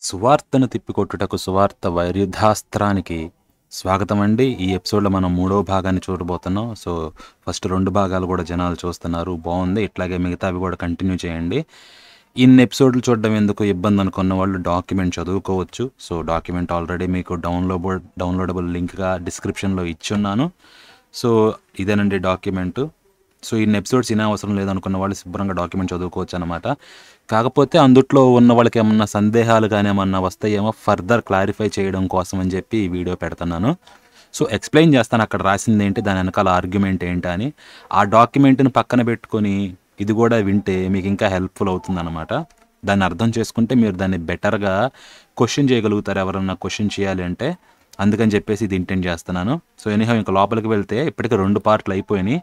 సువార్తను తిప్పికొట్టుటకు సువార్త వైరుధ్యాస్త్రానికి స్వాగతం అండి. ఈ ఎపిసోడ్లో మనం 3వ భాగాన్ని చూడబోతున్నాం. సో ఫస్ట్ 2 భాగాలు కూడా జనాలు చూస్తున్నారు, బాగుంది. ఇట్లాగే మిగతావి కూడా కంటిన్యూ చేయండి. ఇన్ని ఎపిసోడ్లు చూడడం ఎందుకు ఇబ్బంది అనుకున్న వాళ్ళు డాక్యుమెంట్ చదువుకోవచ్చు. సో డాక్యుమెంట్ ఆల్రెడీ మీకు డౌన్లోడబుల్ లింక్గా డిస్క్రిప్షన్లో ఇచ్చున్నాను. సో ఇదేనండి డాక్యుమెంట్. సో ఇన్ని ఎపిసోడ్స్ ఇనే అవసరం లేదనుకున్న వాళ్ళు శుభ్రంగా డాక్యుమెంట్ చదువుకోవచ్చు అనమాట. కాకపోతే అందుట్లో ఉన్న వాళ్ళకి ఏమన్నా సందేహాలు కానీ ఏమన్నా వస్తాయేమో ఫర్దర్ క్లారిఫై చేయడం కోసం అని చెప్పి ఈ వీడియో పెడుతున్నాను. సో ఎక్స్ప్లెయిన్ చేస్తాను అక్కడ రాసింది ఏంటి, దాని వెనకాల ఆర్గ్యుమెంట్ ఏంటి అని. ఆ డాక్యుమెంట్ని పక్కన పెట్టుకొని ఇది కూడా వింటే మీకు ఇంకా హెల్ప్ఫుల్ అవుతుందన్నమాట. దాన్ని అర్థం చేసుకుంటే మీరు దాన్ని బెటర్గా క్వశ్చన్ చేయగలుగుతారు, ఎవరన్నా క్వశ్చన్ చేయాలి అంటే. అందుకని చెప్పేసి ఇది ఇంటెంట్ చేస్తున్నాను. సో ఎనీహౌ ఇంకా లోపలికి వెళ్తే ఇప్పటికే 2 పార్ట్లు అయిపోయినాయి.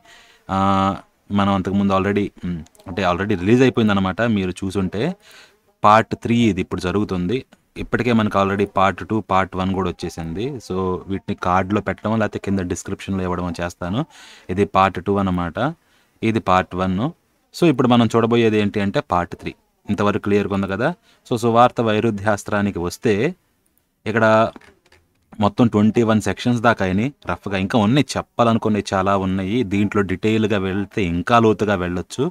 మనం అంతకుముందు ఆల్రెడీ రిలీజ్ అయిపోయిందనమాట. మీరు చూసుంటే పార్ట్ 3 ఇది ఇప్పుడు జరుగుతుంది. ఇప్పటికే మనకు ఆల్రెడీ పార్ట్ 2, పార్ట్ 1 కూడా వచ్చేసింది. సో వీటిని కార్డులో పెట్టడం లేకపోతే కింద డిస్క్రిప్షన్లో ఇవ్వడం చేస్తాను. ఇది పార్ట్ 2 అన్నమాట, ఇది పార్ట్ 1. సో ఇప్పుడు మనం చూడబోయేది ఏంటి అంటే పార్ట్ 3. ఇంతవరకు క్లియర్గా ఉంది కదా. సో సువార్త వైరుధ్యాస్త్రానికి వస్తే ఇక్కడ మొత్తం 21 సెక్షన్స్ దాకా అయినాయి రఫ్గా. ఇంకా ఉన్నాయి, చెప్పాలనుకునేవి చాలా ఉన్నాయి. దీంట్లో డీటెయిల్గా వెళ్తే ఇంకా లోతుగా వెళ్ళొచ్చు.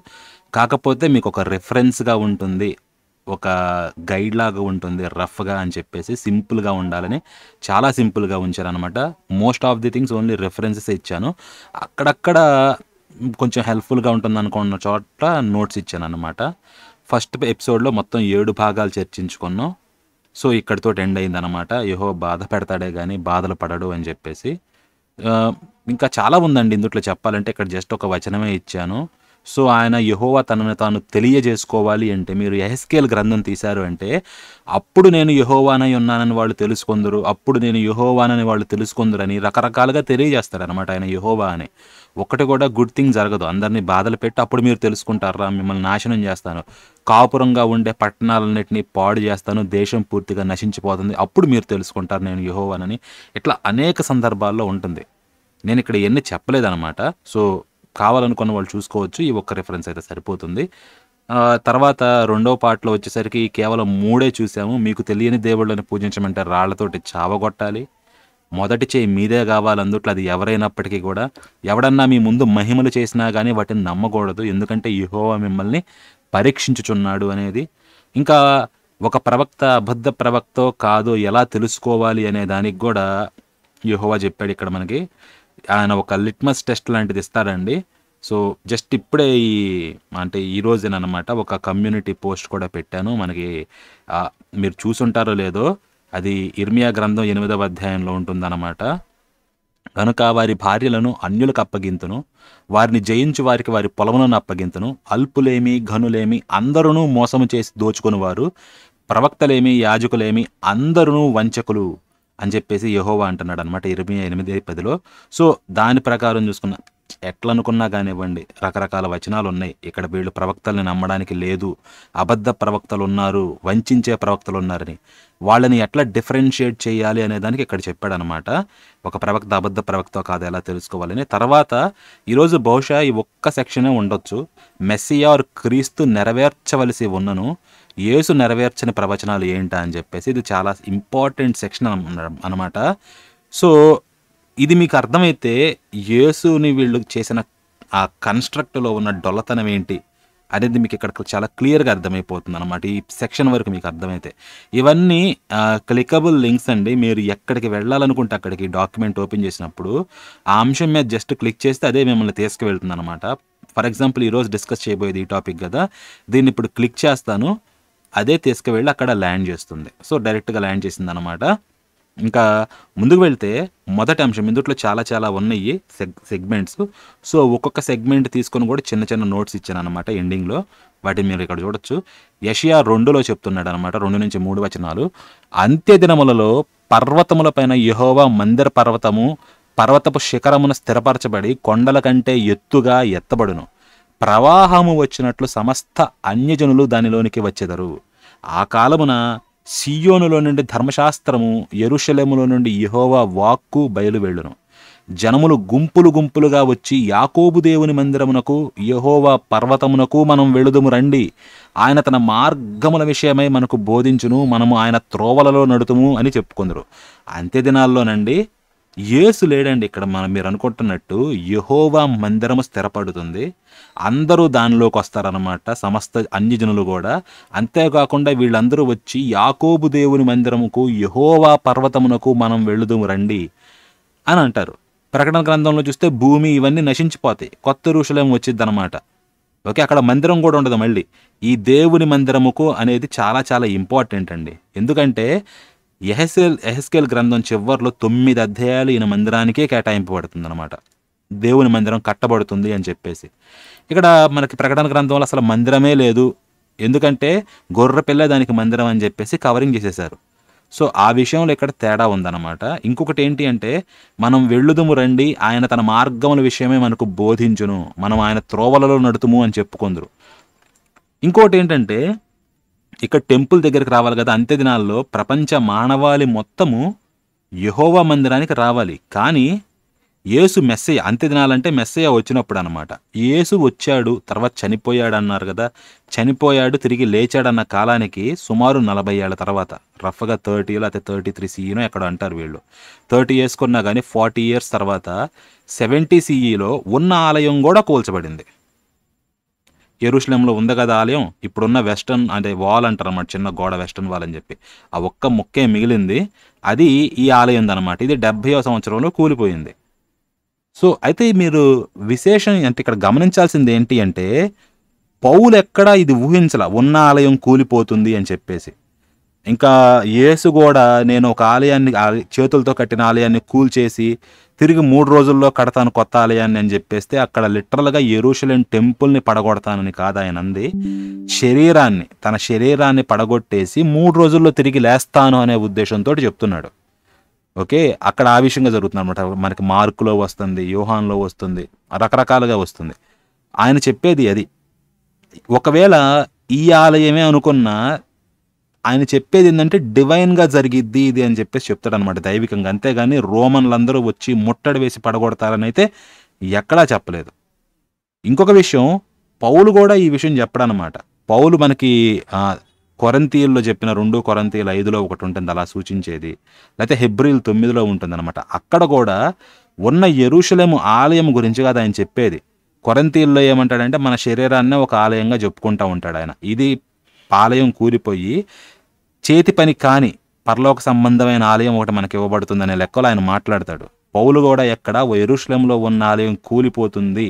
కాకపోతే మీకు ఒక రెఫరెన్స్గా ఉంటుంది, ఒక గైడ్ లాగా ఉంటుంది రఫ్గా అని చెప్పేసి. సింపుల్గా ఉండాలని చాలా సింపుల్గా ఉంచారనమాట. Most of the things only references ఇచ్చాను. అక్కడక్కడ కొంచెం హెల్ప్ఫుల్గా ఉంటుంది అనుకున్న చోట నోట్స్ ఇచ్చాను అనమాట. ఫస్ట్ ఎపిసోడ్లో మొత్తం 7 భాగాలు చర్చించుకున్నాం. సో ఇక్కడితో ఎండ్ అయిందనమాట. యెహోవా బాధ పెడతాడే కానీ బాధలు పడడు అని చెప్పేసి. ఇంకా చాలా ఉందండి ఇందులో చెప్పాలంటే. ఇక్కడ జస్ట్ ఒక వచనమే ఇచ్చాను. సో ఆయన యెహోవా తనను తాను తెలియజేసుకోవాలి అంటే, మీరు యెహెజ్కేలు గ్రంథం తీశారు అంటే, అప్పుడు నేను యెహోవానై ఉన్నానని వాళ్ళు తెలుసుకొందురు, అప్పుడు నేను యెహోవానని వాళ్ళు తెలుసుకొందురని రకరకాలుగా తెలియజేస్తారనమాట ఆయన యెహోవా అని. ఒకటి కూడా గుడ్ థింగ్ జరగదు. అందరినీ బాధలు పెట్టి అప్పుడు మీరు తెలుసుకుంటారా, మిమ్మల్ని నాశనం చేస్తాను, కాపురంగా ఉండే పట్టణాలన్నింటినీ పాడు చేస్తాను, దేశం పూర్తిగా నశించిపోతుంది, అప్పుడు మీరు తెలుసుకుంటారు నేను యెహోవానని. ఇట్లా అనేక సందర్భాల్లో ఉంటుంది. నేను ఇక్కడ ఎన్ని చెప్పలేదన్నమాట. సో కావాలనుకున్న వాళ్ళు చూసుకోవచ్చు. ఈ ఒక్క రిఫరెన్స్ అయితే సరిపోతుంది. తర్వాత 2వ పార్ట్లో వచ్చేసరికి కేవలం 3 చూసాము. మీకు తెలియని దేవుళ్ళని పూజించమంటే రాళ్లతోటి చావగొట్టాలి, మొదటి చేయి మీదే కావాలి, అందుట్లో అది ఎవరైనప్పటికీ కూడా. ఎవడన్నా మీ ముందు మహిమలు చేసినా కానీ వాటిని నమ్మకూడదు, ఎందుకంటే యెహోవా మిమ్మల్ని పరీక్షించుచున్నాడు అనేది. ఇంకా ఒక ప్రవక్త అబద్ధ ప్రవక్తో కాదో ఎలా తెలుసుకోవాలి అనే దానికి కూడా యెహోవా చెప్పాడు ఇక్కడ మనకి. ఆయన ఒక లిట్మస్ టెస్ట్ లాంటిది ఇస్తారండి. సో జస్ట్ ఇప్పుడే ఈ రోజునమాట ఒక కమ్యూనిటీ పోస్ట్ కూడా పెట్టాను. మనకి మీరు చూసుంటారో లేదో, అది ఇర్మియా గ్రంథం 8వ అధ్యాయంలో ఉంటుందన్నమాట. కనుక వారి భార్యలను అన్యులకు అప్పగింతును, వారిని జయించు వారికి వారి పొలములను అప్పగింతును. అల్పులేమి ఘనులేమి అందరూ మోసము చేసి దోచుకునివారు, ప్రవక్తలేమి యాజకులేమి అందరూ వంచకులు అని చెప్పేసి యెహోవా అంటున్నాడు అనమాట ఇర్మియా 8:10లో. సో దాని ప్రకారం చూసుకున్న ఎట్లా అనుకున్నా కానివ్వండి, రకరకాల వచనాలు ఉన్నాయి. ఇక్కడ వీళ్ళు ప్రవక్తల్ని నమ్మడానికి లేదు, అబద్ధ ప్రవక్తలు ఉన్నారు, వంచే ప్రవక్తలు ఉన్నారని. వాళ్ళని ఎట్లా డిఫరెన్షియేట్ చేయాలి అనే దానికి ఇక్కడ చెప్పాడనమాట. ఒక ప్రవక్త అబద్ధ ప్రవక్త కాదు ఎలా తెలుసుకోవాలని. తర్వాత ఈరోజు బహుశా ఈ ఒక్క సెక్షనే ఉండొచ్చు, మెస్సియా ఆర్ క్రీస్తు నెరవేర్చవలసి ఉన్నను, యేసు నెరవేర్చని ప్రవచనాలు ఏంటా అని చెప్పేసి. ఇది చాలా ఇంపార్టెంట్ సెక్షన్ అనమాట. సో ఇది మీకు అర్థమైతే యేసుని వీళ్ళు చేసిన ఆ కన్స్ట్రక్ట్లో ఉన్న డొల్లతనం ఏంటి అనేది మీకు ఇక్కడ చాలా క్లియర్గా అర్థమైపోతుంది అనమాట. ఈ సెక్షన్ వరకు మీకు అర్థమైతే. ఇవన్నీ క్లికబుల్ లింక్స్ అండి. మీరు ఎక్కడికి వెళ్ళాలనుకుంటే అక్కడికి డాక్యుమెంట్ ఓపెన్ చేసినప్పుడు ఆ అంశం మీద జస్ట్ క్లిక్ చేస్తే అదే మిమ్మల్ని తీసుకువెళ్తుంది అనమాట. ఫర్ ఎగ్జాంపుల్ ఈరోజు డిస్కస్ చేయబోయేది ఈ టాపిక్ కదా, దీన్ని ఇప్పుడు క్లిక్ చేస్తాను, అదే తీసుకువెళ్ళి అక్కడ ల్యాండ్ చేస్తుంది. సో డైరెక్ట్గా ల్యాండ్ చేసింది అనమాట. ఇంకా ముందుకు వెళ్తే మొదటి అంశం, ఇందులో చాలా ఉన్నాయి సెగ్మెంట్స్. సో ఒక్కొక్క సెగ్మెంట్ తీసుకొని కూడా చిన్న నోట్స్ ఇచ్చాను అనమాట ఎండింగ్లో. వాటిని మీరు ఇక్కడ చూడొచ్చు. యెషయా 2లో చెప్తున్నాడు అనమాట, 2-3 వచనాలు. అంత్య దినములలో పర్వతములపైన యెహోవా మందిర పర్వతపు శిఖరమున స్థిరపరచబడి కొండల కంటే ఎత్తుగా ఎత్తబడును, ప్రవాహము వచ్చినట్లు సమస్త అన్యజనులు దానిలోనికి వచ్చెదరు. ఆ కాలమున సియోనులో నుండి ధర్మశాస్త్రము, యెరూషలేములో నుండి యెహోవా వాక్కు బయలువెళ్ళును. జనములు గుంపులు గుంపులుగా వచ్చి యాకోబు దేవుని మందిరమునకు యెహోవా పర్వతమునకు మనం వెళుదుము రండి, ఆయన తన మార్గముల విషయమై మనకు బోధించును, మనము ఆయన త్రోవలలో నడుతుము అని చెప్పుకుందరు. అంత్య దినాల్లోనండి యేసు లేడండి ఇక్కడ. మీరు అనుకుంటున్నట్టు యెహోవా మందిరము స్థిరపడుతుంది, అందరూ దానిలోకి వస్తారనమాట, సమస్త అన్ని జనులు కూడా. అంతేకాకుండా వీళ్ళందరూ వచ్చి యాకోబు దేవుని మందిరముకు యెహోవా పర్వతమునకు మనం వెళుదుము రండి అని అంటారు. ప్రకటన గ్రంథంలో చూస్తే భూమి ఇవన్నీ నశించిపోతాయి, కొత్త యెరూషలేము వచ్చిద్ది అనమాట. ఓకే, అక్కడ మందిరం కూడా ఉండదు మళ్ళీ. ఈ దేవుని మందిరముకు అనేది చాలా చాలా ఇంపార్టెంట్ అండి. ఎందుకంటే యెహెజ్కేలు గ్రంథం చివర్లో 9 అధ్యాయాలు ఈయన మందిరానికే కేటాయింపబడుతుంది అనమాట. దేవుని మందిరం కట్టబడుతుంది అని చెప్పేసి. ఇక్కడ మనకి ప్రకటన గ్రంథంలో అసలు మందిరమే లేదు, ఎందుకంటే గొర్రె పిల్ల దానికి మందిరం అని చెప్పేసి కవరింగ్ చేసేశారు. సో ఆ విషయంలో ఇక్కడ తేడా ఉందన్నమాట. ఇంకొకటి ఏంటి అంటే, మనం వెళ్ళుదుము రండి, ఆయన తన మార్గముల విషయమే మనకు బోధించును, మనం ఆయన త్రోవలలో నడుతుము అని చెప్పుకుందరు. ఇంకోటి ఏంటంటే, ఇక్కడ టెంపుల్ దగ్గరికి రావాలి కదా. అంత్య దినాల్లో ప్రపంచ మానవాళి మొత్తము యెహోవా మందిరానికి రావాలి. కానీ యేసు మెస్సయ్య, అంత్య దినాలంటే మెస్సయ్య వచ్చినప్పుడు అనమాట. యేసు వచ్చాడు, తర్వాత చనిపోయాడు అన్నారు కదా. చనిపోయాడు, తిరిగి లేచాడన్న కాలానికి సుమారు 40 ఏళ్ల తర్వాత, రఫ్గా 30 లేకపోతే 33 CEనో ఎక్కడ అంటారు వీళ్ళు. 30 వేసుకున్నా కానీ 40 ఇయర్స్ తర్వాత 70 CEలో ఉన్న ఆలయం కూడా కూల్చబడింది. యెరూషలేంలో ఉంది కదా ఆలయం, ఇప్పుడున్న వెస్టర్న్ అంటే వాల్ అంటారు అన్నమాట, చిన్న గోడ, వెస్టర్న్ వాల్ అని చెప్పి. ఆ ఒక్క ముక్కే మిగిలింది, అది ఈ ఆలయం అనమాట. ఇది 70వ సంవత్సరంలో కూలిపోయింది. సో అయితే మీరు విశేషం అంటే ఇక్కడ గమనించాల్సింది ఏంటి అంటే, పౌలు ఎక్కడా ఇది ఊహించలా ఉన్న ఆలయం కూలిపోతుంది అని చెప్పేసి. ఇంకా యేసు కూడా నేను ఒక ఆలయాన్ని, చేతులతో కట్టిన ఆలయాన్ని కూల్చేసి తిరిగి 3 రోజుల్లో కడతాను కొత్త ఆలయాన్ని అని చెప్పేస్తే, అక్కడ లిటరల్గా యెరూషలేం టెంపుల్ని పడగొడతానని కాదు ఆయన అంది, శరీరాన్ని, తన శరీరాన్ని పడగొట్టేసి 3 రోజుల్లో తిరిగి లేస్తాను అనే ఉద్దేశంతో చెప్తున్నాడు. ఓకే, అక్కడ ఆ విషయంగా జరుగుతుంది అనమాట. మనకి మార్కులో వస్తుంది, యోహాన్లో వస్తుంది, రకరకాలుగా వస్తుంది. ఆయన చెప్పేది అది. ఒకవేళ ఈ ఆలయమే అనుకున్నా, ఆయన చెప్పేది ఏంటంటే డివైన్గా జరిగిద్ది ఇది అని చెప్పేసి చెప్తాడనమాట, దైవికంగా. అంతేగాని రోమన్లందరూ వచ్చి ముట్టడి వేసి పడగొడతారని అయితే ఎక్కడా చెప్పలేదు. ఇంకొక విషయం, పౌలు కూడా ఈ విషయం చెప్పడనమాట. పౌలు మనకి కొరింథీయుల్లో చెప్పిన 2 కొరింథీయులు 5లో ఒకటి ఉంటుంది అలా సూచించేది, లేకపోతే హెబ్రీలు 9లో ఉంటుంది అనమాట. అక్కడ కూడా ఉన్న యెరూషలేము ఆలయం గురించి కాదు ఆయన చెప్పేది. కొరింథీయుల్లో ఏమంటాడంటే, మన శరీరాన్నే ఒక ఆలయంగా చెప్పుకుంటూ ఉంటాడు ఆయన. ఇది ఆలయం కూలిపోయి చేతి పని కాని పరలోక సంబంధమైన ఆలయం ఒకటి మనకి ఇవ్వబడుతుందనే లెక్కలో ఆయన మాట్లాడతాడు. పౌలు కూడా ఎక్కడ యెరూషలేములో ఉన్న ఆలయం కూలిపోతుంది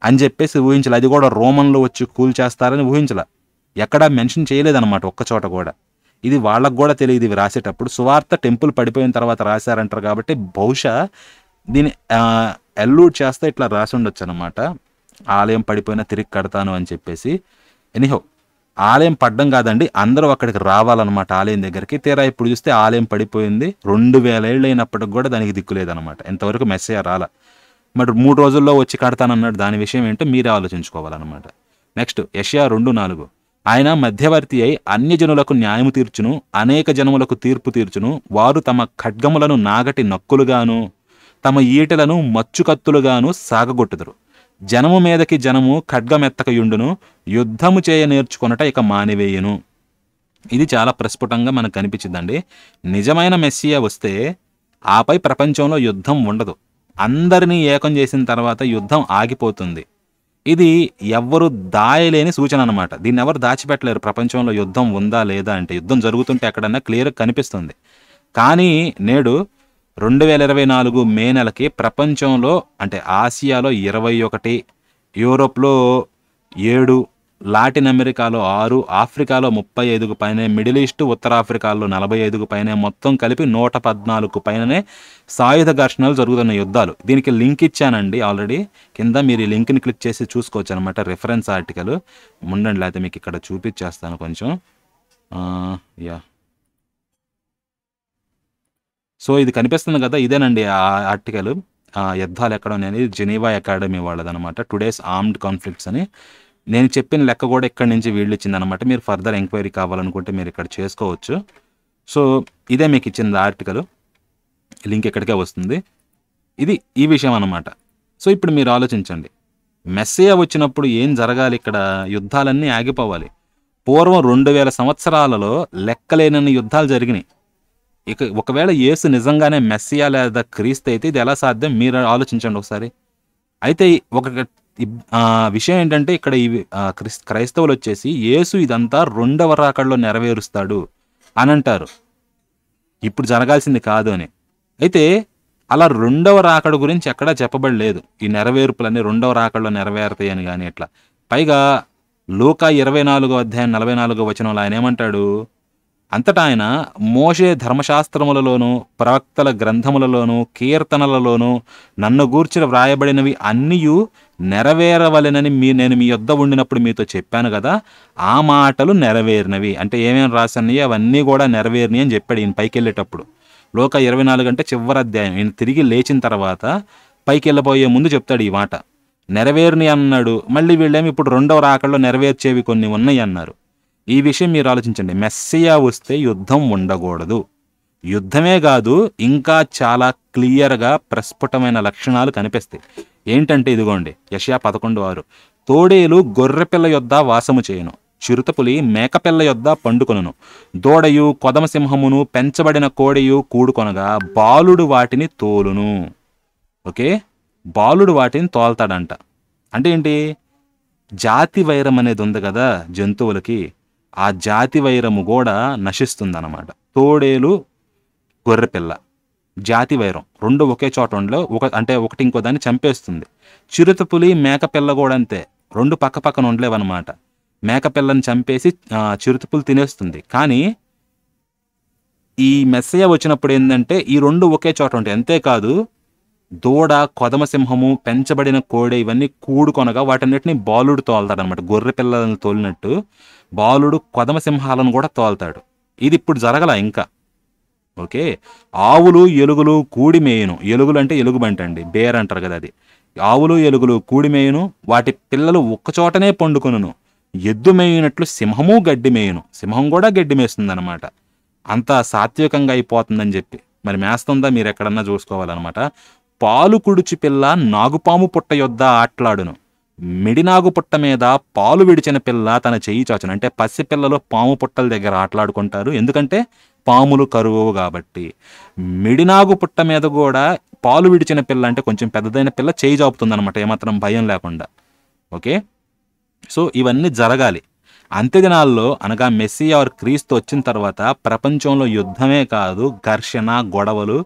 అని చెప్పేసి ఊహించాలి. అది కూడా రోమన్లో వచ్చి కూల్చేస్తారని ఊహించాల, ఎక్కడా మెన్షన్ చేయలేదన్నమాట ఒక్క చోట కూడా. ఇది వాళ్ళకు కూడా తెలియదు ఇవి రాసేటప్పుడు. సువార్త టెంపుల్ పడిపోయిన తర్వాత రాశారంటారు కాబట్టి బహుశా దీన్ని ఎల్యూడ్ చేస్తే ఇట్లా రాసి ఉండొచ్చు అనమాట, ఆలయం పడిపోయినా తిరిగి కడతాను అని చెప్పేసి. ఎనీహో, ఆలయం పడ్డం కాదండి, అందరూ అక్కడికి రావాలన్నమాట ఆలయం దగ్గరికి. తీరా ఇప్పుడు చూస్తే ఆలయం పడిపోయింది, 2000 ఏళ్ళు అయినప్పటికి కూడా దానికి దిక్కులేదన్నమాట. ఇంతవరకు మెస్సయ్య రాలా. మరి 3 రోజుల్లో వచ్చి కడతానన్నాడు, దాని విషయం ఏంటో మీరే ఆలోచించుకోవాలన్నమాట. నెక్స్ట్ యెషయా 2:4, ఆయన మధ్యవర్తి అయి అన్యజనులకు న్యాయము తీర్చును, అనేక జనములకు తీర్పు తీర్చును. వారు తమ ఖడ్గములను నాగటి నక్కులుగాను తమ ఈటెలను మచ్చుకత్తులుగాను సాగగొట్టుదురు. జనము మీదకి జనము ఖడ్గమెత్తకయుండును, యుద్ధము చేయ నేర్చుకొనట ఇక మానివేయును. ఇది చాలా ప్రస్ఫుటంగా మనకు కనిపించిందండి. నిజమైన మెస్సియా వస్తే ఆపై ప్రపంచంలో యుద్ధం ఉండదు. అందరినీ ఏకం చేసిన తర్వాత యుద్ధం ఆగిపోతుంది. ఇది ఎవ్వరు దాయలేని సూచన అనమాట. దీన్ని ఎవరు దాచిపెట్టలేరు. ప్రపంచంలో యుద్ధం ఉందా లేదా అంటే, యుద్ధం జరుగుతుంటే ఎక్కడన్నా క్లియర్గా కనిపిస్తుంది. కానీ నేడు 2024 మే నెలకి ప్రపంచంలో అంటే ఆసియాలో 21, యూరోప్లో 7, లాటిన్ అమెరికాలో 6, ఆఫ్రికాలో 35కు పైనే, మిడిల్ ఈస్ట్ ఉత్తరాఫ్రికాలో 45కు పైనే, మొత్తం కలిపి 114కు పైననే సాయుధ ఘర్షణలు జరుగుతున్న యుద్ధాలు. దీనికి లింక్ ఇచ్చానండి ఆల్రెడీ, కింద మీరు ఈ లింక్ని క్లిక్ చేసి చూసుకోవచ్చు అనమాట, రిఫరెన్స్ ఆర్టికల్. ఉండండి, లేకపోతే మీకు ఇక్కడ చూపించేస్తాను కొంచెం. యా, సో ఇది కనిపిస్తుంది కదా, ఇదేనండి ఆ ఆర్టికల్. యుద్ధాలు ఎక్కడ ఉన్నాయని, జెనీవా అకాడమీ వాళ్ళదనమాట, టుడేస్ ఆర్మ్డ్ కాన్ఫ్లిక్ట్స్ అని. నేను చెప్పిన లెక్క కూడా ఇక్కడి నుంచి వీళ్ళు ఇచ్చిందనమాట. మీరు ఫర్దర్ ఎంక్వైరీ కావాలనుకుంటే మీరు ఇక్కడ చేసుకోవచ్చు. సో ఇదే మీకు ఇచ్చింది ఆర్టికల్, లింక్ ఇక్కడికే వస్తుంది. ఇది ఈ విషయం అన్నమాట. సో ఇప్పుడు మీరు ఆలోచించండి, మెస్సియా వచ్చినప్పుడు ఏం జరగాలి? ఇక్కడ యుద్ధాలన్నీ ఆగిపోవాలి. పూర్వం 2000 సంవత్సరాలలో లెక్కలేనన్ని యుద్ధాలు జరిగినాయి. ఇక ఒకవేళ యేసు నిజంగానే మెస్సియా లేదా క్రీస్తు అయితే ఇది ఎలా సాధ్యం? మీరు ఆలోచించండి ఒకసారి. అయితే ఒక విషయం ఏంటంటే ఇక్కడ క్రైస్తవులు వచ్చేసి యేసు ఇదంతా 2వ రాకడలో నెరవేరుస్తాడు అని అంటారు, ఇప్పుడు జరగాల్సింది కాదు అని. అయితే అలా 2వ రాకడ గురించి ఎక్కడా చెప్పబడలేదు. ఈ నెరవేర్పులన్నీ 2వ రాకడలో నెరవేరుతాయని కానీ ఎట్లా. పైగా లూకా 24వ అధ్యాయం 44వ వచనంలో ఆయన ఏమంటాడు? అంతటా ఆయన మోషే ధర్మశాస్త్రములలోను ప్రవక్తల గ్రంథములలోను కీర్తనలలోను నన్ను గూర్చి వ్రాయబడినవి అన్నీయు నెరవేరవలెనని నేను మీ యొద్ద ఉండినప్పుడు మీతో చెప్పాను కదా, ఆ మాటలు నెరవేరినవి. అంటే ఏమేమి రాసన్నాయి అవన్నీ కూడా నెరవేరినాయి అని చెప్పాడు ఈయన పైకి వెళ్ళేటప్పుడు. లోక 24 అంటే చివరి అధ్యాయం. ఈయన తిరిగి లేచిన తర్వాత పైకి వెళ్ళబోయే ముందు చెప్తాడు ఈ మాట, నెరవేరిని అన్నాడు. మళ్ళీ వీళ్ళేమి ఇప్పుడు 2వ రాకడలో నెరవేర్చేవి కొన్ని ఉన్నాయి అన్నారు. ఈ విషయం మీరు ఆలోచించండి. మెస్సియా వస్తే యుద్ధం ఉండకూడదు. యుద్ధమే కాదు, ఇంకా చాలా క్లియర్గా ప్రస్ఫుటమైన లక్షణాలు కనిపిస్తాయి. ఏంటంటే ఇదిగోండి, యెషయా 11:6, తోడేలు గొర్రెపిల్ల యొద్ద వాసము చేయను, చిరుతపులి మేకపిల్ల యొద్ద పండుకొనును, దూడయు కొదమసింహమును పెంచబడిన కోడెయు కూడుకొనగా బాలుడు వాటిని తోలును. ఓకే, బాలుడు వాటిని తోల్తాడంట. అంటే ఏంటి? జాతి వైరం అనేది ఉంది కదా జంతువులకి, ఆ జాతి వైరము కూడా నశిస్తుందన్నమాట. తోడేలు గొర్రెపిల్ల జాతి వైరం 2 ఒకే చోట ఉండలో అంటే ఒకటి ఇంకో దాన్ని చంపేస్తుంది. చిరుతపులి మేకపిల్ల కూడా అంతే, 2 పక్క పక్కన ఉండలేవన్నమాట. మేకపిల్లని చంపేసి చిరుతపులి తినేస్తుంది. కానీ ఈ మెస్సియా వచ్చినప్పుడు ఏంటంటే ఈ 2 ఒకే చోట ఉంటాయి. అంతేకాదు దూడ కొదమసింహము పెంచబడిన కోడె ఇవన్నీ కూడుకొనగా వాటన్నిటిని బాలుడు తోలుతాడనమాట. గొర్రె పిల్లలను తోలినట్టు బాలుడు కొదమసింహాలను కూడా తోలుతాడు. ఇది ఇప్పుడు జరగల ఇంకా. ఓకే, ఆవులు ఎలుగులు కూడి మేయును. ఎలుగులు అంటే ఎలుగుబంటి అండి, బేర్ అంటారు కదా అది. ఆవులు ఎలుగులు కూడి మేయును, వాటి పిల్లలు ఒక్కచోటనే పండుకొనును. ఎద్దు మేయినట్లు సింహము గడ్డి మేయును. సింహం కూడా గడ్డి మేస్తుంది అనమాట. అంత సాత్వికంగా అయిపోతుందని చెప్పి. మరి మేస్తుందా మీరు ఎక్కడన్నా చూసుకోవాలన్నమాట. పాలు కుడిచి పిల్ల నాగుపాము పుట్ట యొద్ద ఆట్లాడును, మిడినాగు పుట్ట మీద పాలు విడిచిన పిల్ల తన చెయ్యి చాచును. అంటే పసిపిల్లలు పాము పుట్టల దగ్గర ఆటలాడుకుంటారు, ఎందుకంటే పాములు కరువు కాబట్టి. మిడినాగు పుట్ట మీద కూడా పాలు విడిచిన పిల్ల అంటే కొంచెం పెద్దదైన పిల్ల చేయి చాపుతుంది అనమాట, ఏమాత్రం భయం లేకుండా. ఓకే, సో ఇవన్నీ జరగాలి. అంత్యదినాల్లో అనగా మెస్సియా క్రీస్తు వచ్చిన తర్వాత ప్రపంచంలో యుద్ధమే కాదు, ఘర్షణ గొడవలు,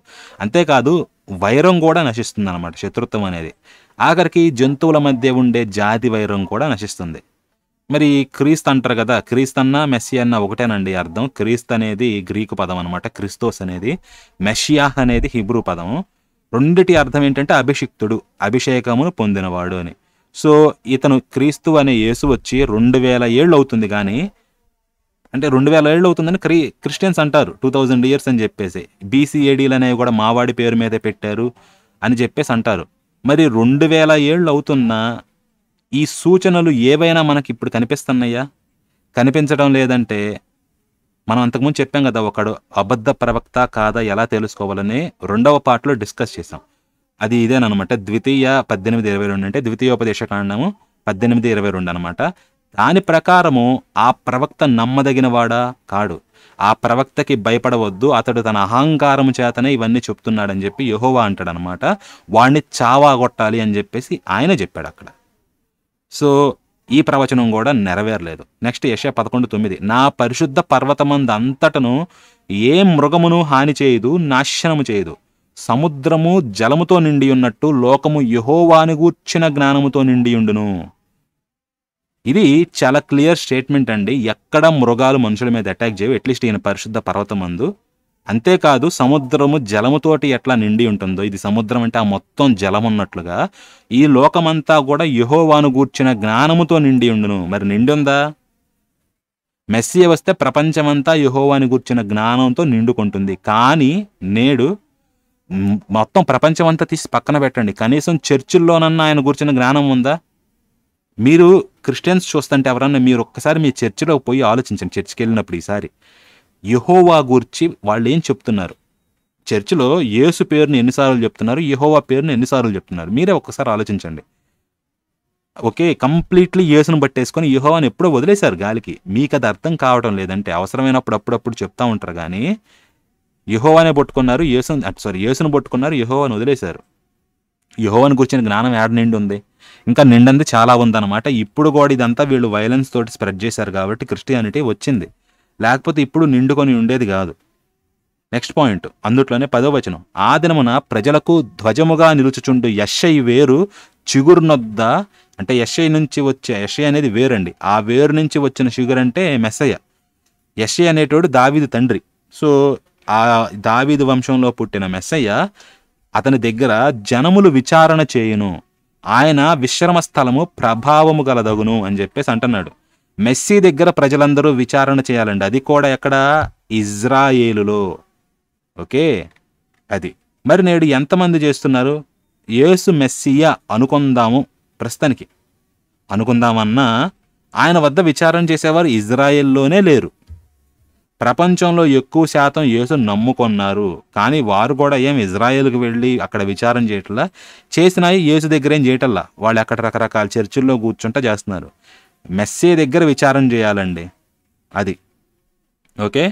అంతేకాదు వైరం కూడా నశిస్తుంది అనమాట. శత్రుత్వం అనేది ఆఖరికి జంతువుల మధ్య ఉండే జాతి వైరం కూడా నశిస్తుంది. మరి క్రీస్తు అంటారు కదా, క్రీస్తు అన్న మెస్సియా అన్న ఒకటేనండి అర్థం. క్రీస్తు అనేది గ్రీకు పదం అనమాట, క్రిస్తోస్ అనేది, మెస్సియా అనేది హిబ్రూ పదము. రెండిటి అర్థం ఏంటంటే అభిషిక్తుడు, అభిషేకమును పొందినవాడు అని. సో ఇతను క్రీస్తు అనే యేసు వచ్చి 2000 ఏళ్ళు అవుతుంది. కానీ అంటే 2000 ఏళ్ళు అవుతుందని క్రిస్టియన్స్ అంటారు, 2000 years అని చెప్పేసి. BCADలు అనేవి కూడా మావాడి పేరు మీదే పెట్టారు అని చెప్పేసి అంటారు. మరి 2000 ఏళ్ళు అవుతున్నా ఈ సూచనలు ఏవైనా మనకి ఇప్పుడు కనిపిస్తున్నాయా? కనిపించడం లేదంటే మనం అంతకుముందు చెప్పాం కదా, ఒకడు అబద్ధ ప్రవక్త కాదా ఎలా తెలుసుకోవాలని 2వ పార్ట్లో డిస్కస్ చేసాం. అది ఇదేనమాట, ద్వితీయ 18:22 అంటే ద్వితీయోపదేశకాండము 18:22 అనమాట. దాని ప్రకారము ఆ ప్రవక్త నమ్మదగినవాడా కాడు, ఆ ప్రవక్తకి భయపడవద్దు, అతడు తన అహంకారము చేతనే ఇవన్నీ చెప్తున్నాడని చెప్పి యెహోవా అంటాడనమాట. వాడిని చావాగొట్టాలి అని చెప్పేసి ఆయన చెప్పాడు అక్కడ. సో ఈ ప్రవచనం కూడా నెరవేరలేదు. నెక్స్ట్ యెషయా 11:9, నా పరిశుద్ధ పర్వతమందు అంతటను ఏ మృగమును హాని చేయదు, నాశనము చేయదు. సముద్రము జలముతో నిండి ఉన్నట్టు లోకము యెహోవాను గూర్చిన జ్ఞానముతో నిండి ఉండును. ఇది చాలా క్లియర్ స్టేట్మెంట్ అండి. ఎక్కడ మృగాలు మనుషుల మీద అటాక్ చేయవు, అట్లీస్ట్ ఈయన పరిశుద్ధ పర్వతమందు. అంతేకాదు సముద్రము జలముతోటి ఎట్లా నిండి ఉంటుందో, ఇది సముద్రం అంటే ఆ మొత్తం జలం ఉన్నట్లుగా ఈ లోకమంతా కూడా యెహోవాను గూర్చిన జ్ఞానముతో నిండి ఉండును. మరి నిండి ఉందా? మెస్సియా వస్తే ప్రపంచమంతా యెహోవాను గూర్చిన జ్ఞానంతో నిండుకుంటుంది. కానీ నేడు మొత్తం ప్రపంచం అంతా తీసి పక్కన పెట్టండి, కనీసం చర్చిల్లోనన్నా ఆయన గూర్చిన జ్ఞానం ఉందా? మీరు క్రిస్టియన్స్ చూస్తుంటే ఎవరన్నా మీరు ఒక్కసారి మీ చర్చిలో పోయి ఆలోచించండి, చర్చికి వెళ్ళినప్పుడు ఈసారి యెహోవా గూర్చి వాళ్ళు ఏం చెప్తున్నారు. చర్చిలో యేసు పేరుని ఎన్నిసార్లు చెప్తున్నారు, యెహోవా పేరుని ఎన్నిసార్లు చెప్తున్నారు? మీరే ఒక్కసారి ఆలోచించండి. ఓకే, కంప్లీట్లీ యేసును పట్టేసుకొని యెహోవాని ఎప్పుడో వదిలేశారు గాలికి. మీకు అది అర్థం కావటం లేదంటే అవసరమైనప్పుడు అప్పుడప్పుడు చెప్తా ఉంటారు కానీ యెహోవానే పట్టుకున్నారు, యేసును పట్టుకున్నారు, యెహోవాని వదిలేశారు. యెహోవాని గురించిన జ్ఞానం ఏడ నిండి ఉంది, ఇంకా నిండంది చాలా ఉందన్నమాట. ఇప్పుడు కూడా ఇదంతా వీళ్ళు వైలెన్స్ తోటి స్ప్రెడ్ చేశారు కాబట్టి క్రిస్టియానిటీ వచ్చింది, లేకపోతే ఇప్పుడు నిండుకొని ఉండేది కాదు. నెక్స్ట్ పాయింట్, అందుట్లోనే 10వ వచనం. ఆ దినమున ప్రజలకు ధ్వజముగా నిలుచుచుండు యెషై వేరు చిగురునొద్ద, అంటే యెషై నుంచి వచ్చే, యెషై అనేది వేరండి, ఆ వేరు నుంచి వచ్చిన చిగురు అంటే మెస్సయ్య. యెషై అనేటోడు దావీదు తండ్రి. సో ఆ దావీదు వంశంలో పుట్టిన మెస్సయ్య, అతని దగ్గర జనములు విచారణ చేయును, ఆయన విశ్రమ స్థలము ప్రభావము గలదగును అని చెప్పేసి అంటున్నాడు. మెస్సీ దగ్గర ప్రజలందరూ విచారణ చేయాలండి, అది కూడా ఎక్కడ? ఇజ్రాయేలులో. ఓకే, అది మరి నేడు ఎంతమంది చేస్తున్నారు? యేసు మెస్సియా అనుకుందాము, ప్రస్తుతానికి అనుకుందామన్నా ఆయన వద్ద విచారణ చేసేవారు ఇజ్రాయెల్లోనే లేరు. ప్రపంచంలో ఎక్కువ శాతం యేసు నమ్ముకున్నారు, కానీ వారు కూడా ఏం ఇజ్రాయెల్కి వెళ్ళి అక్కడ విచారణ చేయటల్లా, చేసినాయి యేసు దగ్గర ఏం చేయటల్లా, వాళ్ళు అక్కడ రకరకాల చర్చిల్లో కూర్చుంటా చేస్తున్నారు. మెస్సీ దగ్గర విచారణ చేయాలండి, అది ఓకే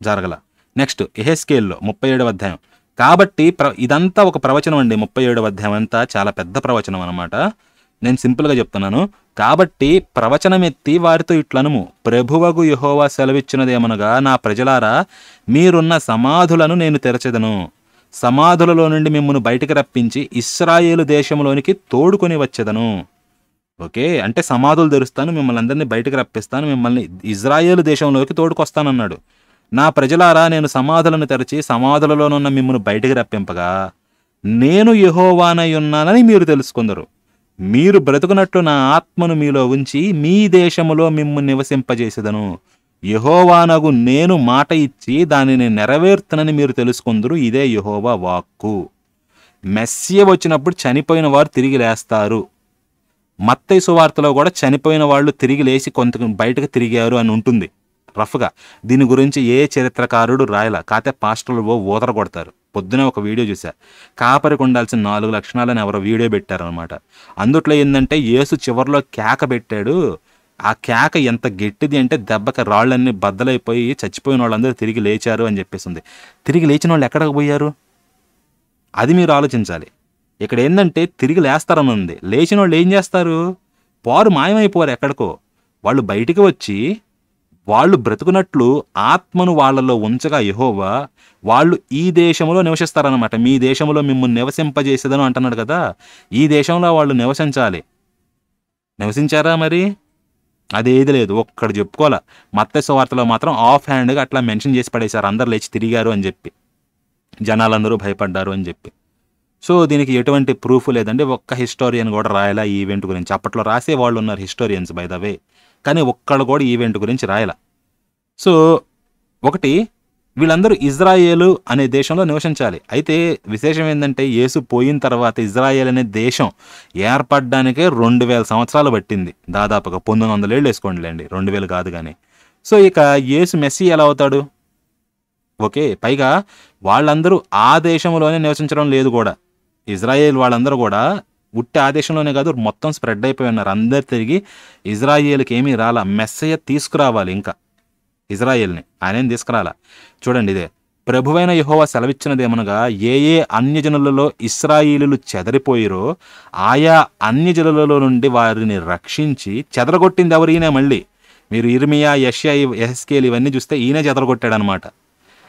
జరగల. నెక్స్ట్ యెహెజ్కేలులో 37వ అధ్యాయం. కాబట్టి ఇదంతా ఒక ప్రవచనం అండి, 37వ అధ్యాయం అంతా చాలా పెద్ద ప్రవచనం అనమాట. నేను సింపుల్గా చెప్తున్నాను. కాబట్టి ప్రవచనం ఎత్తి వారితో ఇట్లనుము, ప్రభువగు యెహోవా సెలవిచ్చినదేమనగా, నా ప్రజలారా, మీరున్న సమాధులను నేను తెరచెదను, సమాధులలో నుండి మిమ్మల్ని బయటికి రప్పించి ఇశ్రాయేలు దేశంలోనికి తోడుకొని వచ్చేదను. ఓకే, అంటే సమాధులు తెరుస్తాను, మిమ్మల్ని అందరినీ బయటకు రప్పిస్తాను, మిమ్మల్ని ఇజ్రాయేలు దేశంలోకి తోడుకొస్తానన్నాడు. నా ప్రజలారా, నేను సమాధులను తెరచి సమాధులలోనున్న మిమ్మల్ని బయటికి రప్పింపగా నేను యెహోవానై ఉన్నానని మీరు తెలుసుకుందరు. మీరు బ్రతుకున్నట్లు నా ఆత్మను మీలో ఉంచి మీ దేశములో మిమ్మల్ని నివసింపజేసేదను. యెహోవానగు నేను మాట ఇచ్చి దానిని నెరవేర్తనని మీరు తెలుసుకుందరు. ఇదే యెహోవా వాక్కు. మెస్సియ వచ్చినప్పుడు చనిపోయిన వారు తిరిగి లేస్తారు. మత్తయి సువార్తలో కూడా చనిపోయిన వాళ్ళు తిరిగి లేచి కొంత బయటకు తిరిగారు అని ఉంటుంది రఫ్గా. దీని గురించి ఏ చరిత్రకారుడు రాయలా, కాతే పాస్టర్లు ఊదర కొడతారు. పొద్దునే ఒక వీడియో చూసా, కాపరికి ఉండాల్సిన 4 లక్షణాలని ఎవరో వీడియో పెట్టారనమాట. అందుట్లో ఏంటంటే యేసు చివరిలో కేక పెట్టాడు. ఆ కేక ఎంత గట్టిది అంటే దెబ్బకి రాళ్ళన్నీ బద్దలైపోయి చచ్చిపోయిన వాళ్ళందరూ తిరిగి లేచారు అని చెప్పేసింది. తిరిగి లేచిన వాళ్ళు ఎక్కడికి పోయారు? అది మీరు ఆలోచించాలి. ఇక్కడ ఏంటంటే తిరిగి లేస్తారని ఉంది, లేచిన వాళ్ళు ఏం చేస్తారు? వారు మాయమైపోరు ఎక్కడికో. వాళ్ళు బయటికి వచ్చి వాళ్ళు బ్రతుకున్నట్లు ఆత్మను వాళ్ళలో ఉంచగా యెహోవా, వాళ్ళు ఈ దేశంలో నివసిస్తారనమాట. మీ దేశంలో మిమ్మల్ని నివసింపజేసేదను అంటున్నాడు కదా, ఈ దేశంలో వాళ్ళు నివసించాలి. నివసించారా మరి? అదేది లేదు, ఒక్కడు చెప్పుకోలే. మత్తయి సువార్తలో మాత్రం ఆఫ్ హ్యాండ్గా అట్లా మెన్షన్ చేసి పడేశారు, అందరు లేచి తిరిగారు అని చెప్పి, జనాలందరూ భయపడ్డారు అని చెప్పి. సో దీనికి ఎటువంటి ప్రూఫ్ లేదండి. ఒక్క హిస్టోరియన్ కూడా రాయలా ఈ ఈవెంట్ గురించి. అప్పట్లో రాసే వాళ్ళు ఉన్నారు హిస్టోరియన్స్ బై ద వే, కానీ ఒక్కళ్ళు కూడా ఈవెంట్ గురించి రాయలా. సో ఒకటి, వీళ్ళందరూ ఇజ్రాయేలు అనే దేశంలో నివసించాలి. అయితే విశేషం ఏంటంటే యేసు పోయిన తర్వాత ఇజ్రాయేల్ అనే దేశం ఏర్పడడానికే 2000 సంవత్సరాలు పట్టింది, దాదాపుగా 1900 ఏళ్ళు వేసుకోండిలేండి, 2000 కాదు కానీ. సో ఇక యేసు మెస్సీ ఎలా అవుతాడు? ఓకే, పైగా వాళ్ళందరూ ఆ దేశంలోనే నివసించడం లేదు కూడా. ఇజ్రాయేల్ వాళ్ళందరూ కూడా ఉట్టి ఆ దేశంలోనే కాదు, మొత్తం స్ప్రెడ్ అయిపోయి ఉన్నారు. అందరు తిరిగి ఇజ్రాయేల్కి ఏమీ రాలా. మెస్సయ్య తీసుకురావాలి, ఇంకా ఇజ్రాయేల్ని ఆయనేం తీసుకురాలా. చూడండి, ఇదే ప్రభువైన యెహోవా సెలవిచ్చినదేమనగా, ఏ ఏ అన్యజనులలో ఇశ్రాయేలీయులు చెదరిపోయిరో ఆయా అన్యజనులలో నుండి వారిని రక్షించి చెదరగొట్టింది ఎవరు? ఈయనే. మళ్ళీ మీరు ఇర్మియా, యెషయా, యెహెజ్కేలు ఇవన్నీ చూస్తే ఈయనే చెదరగొట్టాడు అనమాట.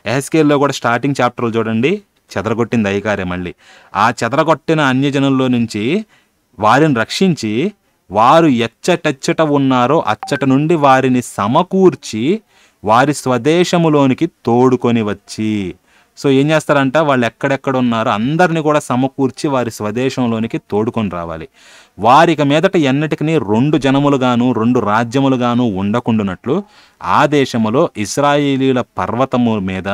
యెహెజ్కేల్లో కూడా స్టార్టింగ్ చాప్టర్లు చూడండి, చెదరగొట్టింది అయ్యగారే. మళ్ళీ ఆ చెదరగొట్టిన అన్యజనుల్లో నుంచి వారిని రక్షించి, వారు ఎచ్చటెచ్చట ఉన్నారో అచ్చట నుండి వారిని సమకూర్చి వారి స్వదేశములోనికి తోడుకొని వచ్చి. సో ఏం చేస్తారంట, వాళ్ళు ఎక్కడెక్కడ ఉన్నారో అందరినీ కూడా సమకూర్చి వారి స్వదేశంలోనికి తోడుకొని రావాలి. వారికి మీదట ఎన్నటికీ 2 జనములుగాను 2 రాజ్యములుగాను ఉండకుండానట్లు ఆ దేశములో ఇశ్రాయేలీయుల పర్వతము మీద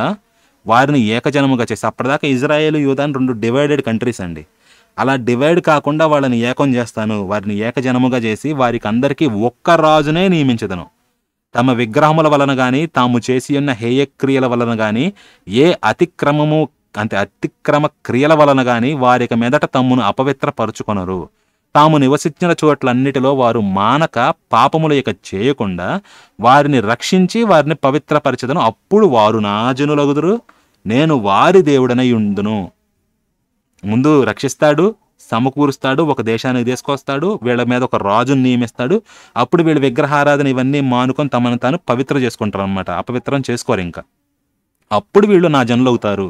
వారిని ఏకజనముగా చేసి, అప్పటిదాకా ఇజ్రాయేలు యూదా అని 2 డివైడెడ్ కంట్రీస్ అండి, అలా డివైడ్ కాకుండా వాళ్ళని ఏకం చేస్తాను, వారిని ఏకజనముగా చేసి వారికి అందరికీ ఒక్క రాజునే నియమించదను. తమ విగ్రహముల వలన గాని తాము చేసి ఉన్న హేయక్రియల వలన గాని ఏ అతిక్రమ క్రియల వలన గాని వారికి మీదట తమ్మును అపవిత్రపరుచుకొనరు. తాము నివసించిన చోట్లన్నిటిలో వారు మానక పాపములు ఇక చేయకుండా వారిని రక్షించి వారిని పవిత్రపరచెదను. అప్పుడు వారు నా జనులగుదురు, నేను వారి దేవుడనై ఉండును. ముందు రక్షిస్తాడు, సమకూరుస్తాడు, ఒక దేశానికి తీసుకొస్తాడు, వీళ్ళ మీద ఒక రాజును నియమిస్తాడు. అప్పుడు వీళ్ళు విగ్రహారాధన ఇవన్నీ మానుకొని తమను తాను పవిత్ర చేసుకుంటారు అనమాట. అపవిత్రం చేసుకోరు ఇంకా. అప్పుడు వీళ్ళు నా జనులు అవుతారు,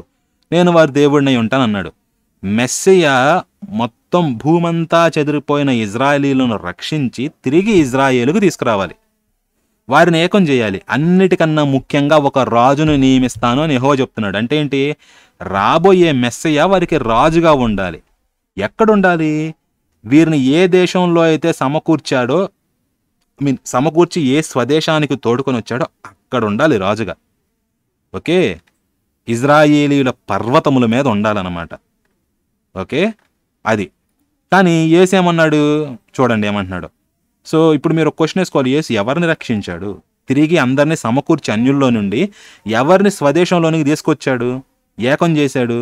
నేను వారి దేవుడినై ఉంటాను అన్నాడు. మెస్సియ మొత్తం భూమంతా చెదిరిపోయిన ఇజ్రాయేలీలను రక్షించి తిరిగి ఇజ్రాయేలుకు తీసుకురావాలి, వారిని ఏకం చేయాలి. అన్నిటికన్నా ముఖ్యంగా ఒక రాజును నియమిస్తాను అని యెహోవా చెప్తున్నాడు. అంటే ఏంటి? రాబోయే మెస్సియ వారికి రాజుగా ఉండాలి. ఎక్కడుండాలి? వీరిని ఏ దేశంలో అయితే సమకూర్చాడో, సమకూర్చి ఏ స్వదేశానికి తోడుకొని వచ్చాడో అక్కడ ఉండాలి రాజుగా. ఓకే, ఇజ్రాయేలీల పర్వతముల మీద ఉండాలన్నమాట. ఓకే, అది. కానీ యేసు ఏమన్నాడు చూడండి, ఏమంటున్నాడు. సో ఇప్పుడు మీరు ఒక క్వశ్చన్ వేసుకోవాలి, యేసు ఎవరిని రక్షించాడు? తిరిగి అందరినీ సమకూర్చి అన్యుల్లో నుండి ఎవరిని స్వదేశంలోనికి తీసుకొచ్చాడు, ఏకం చేశాడు?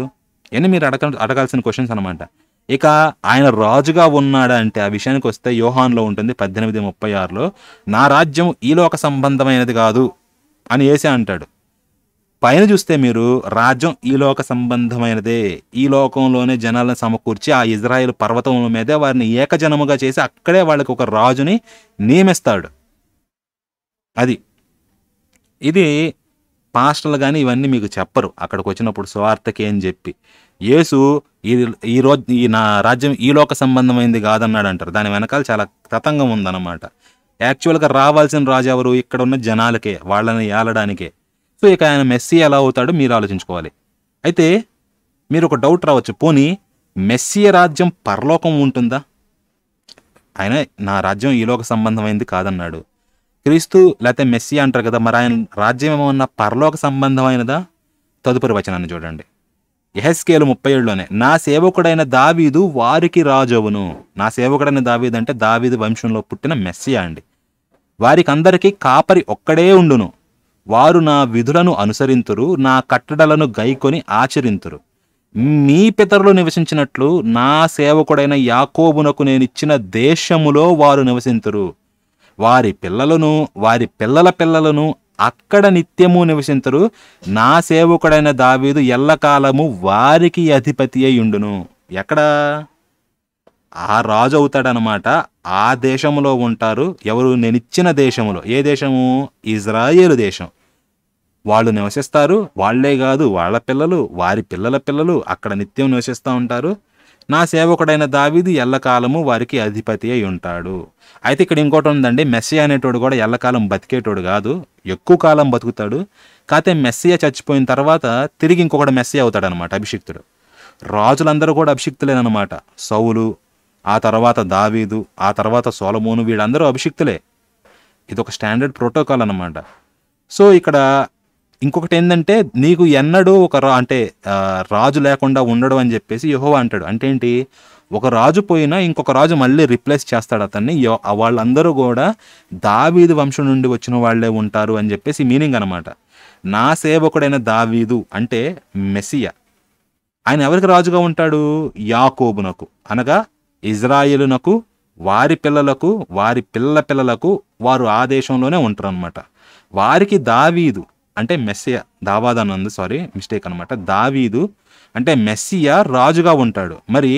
అని మీరు అడగాల్సిన క్వశ్చన్స్ అనమాట. ఇక ఆయన రాజుగా ఉన్నాడా అంటే ఆ విషయానికి వస్తే యోహాన్లో ఉంటుంది 18:36లో, నా రాజ్యం ఈ లోక సంబంధమైనది కాదు అని యేసే అంటాడు. పైన చూస్తే మీరు రాజ్యం ఈ లోక సంబంధమైనదే, ఈ లోకంలోనే జనాలను సమకూర్చి ఆ ఇజ్రాయేల్ పర్వతముల మీదే వారిని ఏకజనముగా చేసి అక్కడే వాళ్ళకి ఒక రాజుని నియమిస్తాడు. అది. ఇది పాస్టర్లు కానీ ఇవన్నీ మీకు చెప్పరు అక్కడికి వచ్చినప్పుడు సువార్తకి అని చెప్పి. యేసు ఈ నా రాజ్యం ఈ లోక సంబంధమైంది కాదన్నాడు అంటారు. దాని వెనకాల చాలా తతంగం ఉందన్నమాట. యాక్చువల్గా రావాల్సిన రాజు ఎవరు? ఇక్కడ ఉన్న జనాలకే, వాళ్ళని ఏలడానికే. సో ఇక ఆయన మెస్సీ ఎలా అవుతాడో మీరు ఆలోచించుకోవాలి. అయితే మీరు ఒక డౌట్ రావచ్చు, పోనీ మెస్సీ రాజ్యం పరలోకం ఉంటుందా? ఆయన నా రాజ్యం ఈ లోక సంబంధమైంది కాదన్నాడు. క్రీస్తు లేకపోతే మెస్సీ అంటారు కదా, మరి ఆయన రాజ్యం ఏమన్నా పరలోక సంబంధమైనదా? తదుపరి వచనాన్ని చూడండి. యెహెజ్కేలు 37లోనే, నా సేవకుడైన దావీదు వారికి రాజవును. నా సేవకుడైన దావీదు అంటే దావీదు వంశంలో పుట్టిన మెస్సియా అండి. వారికి అందరికీ కాపరి ఒక్కడే ఉండును. వారు నా విధులను అనుసరింతురు, నా కట్టడలను గైకొని ఆచరింతురు. మీ పితరులు నివసించినట్లు నా సేవకుడైన యాకోబునకు నేనిచ్చిన దేశములో వారు నివసింతురు. వారి పిల్లలను వారి పిల్లల పిల్లలను అక్కడ నిత్యము నివసింతురు. నా సేవకుడైన దావీదు ఎల్లకాలము వారికి అధిపతి అయి ఉండును. ఎక్కడ? ఆ రాజు అవుతాడనమాట. ఆ దేశంలో ఉంటారు. ఎవరు? నేనిచ్చిన దేశములో. ఏ దేశము? ఇజ్రాయేలు దేశం. వాళ్ళు నివసిస్తారు. వాళ్లే కాదు, వాళ్ళ పిల్లలు, వారి పిల్లల పిల్లలు అక్కడ నిత్యం నివసిస్తూ ఉంటారు. నా సేవకుడైన దావీదు ఎల్లకాలము వారికి అధిపతి అయి ఉంటాడు. అయితే ఇక్కడ ఇంకోటి ఉందండి, మెస్సియా అనేటోడు కూడా ఎల్లకాలం బతికేటోడు కాదు, ఎక్కువ కాలం బతుకుతాడు. కాకపోతే మెస్సియా చచ్చిపోయిన తర్వాత తిరిగి ఇంకొకటి మెస్సియా అవుతాడనమాట, అభిషిక్తుడు. రాజులందరూ కూడా అభిషిక్తులేనమాట. సౌలు, ఆ తర్వాత దావీదు, ఆ తర్వాత సొలొమోను, వీళ్ళందరూ అభిషిక్తులే. ఇది ఒక స్టాండర్డ్ ప్రోటోకాల్ అన్నమాట. సో ఇక్కడ ఇంకొకటి ఏంటంటే, నీకు ఎన్నడూ ఒక రాజు లేకుండా ఉండడం అని చెప్పేసి యెహోవా అంటాడు. అంటే ఏంటి? ఒక రాజు పోయినా ఇంకొక రాజు మళ్ళీ రిప్లేస్ చేస్తాడు అతన్ని. వాళ్ళందరూ కూడా దావీదు వంశం నుండి వచ్చిన వాళ్లే ఉంటారు అని చెప్పేసి మీనింగ్ అనమాట. నా సేవకుడైన దావీదు అంటే మెస్సియా. ఆయన ఎవరికి రాజుగా ఉంటాడు? యాకోబునకు, అనగా ఇజ్రాయేలునకు, వారి పిల్లలకు, వారి పిల్లల పిల్లలకు, వారు ఆ దేశంలోనే ఉంటారు అనమాట. వారికి దావీదు అంటే మెస్సియా, మిస్టేక్ అనమాట. దావీదు అంటే మెస్సియా రాజుగా ఉంటాడు. మరి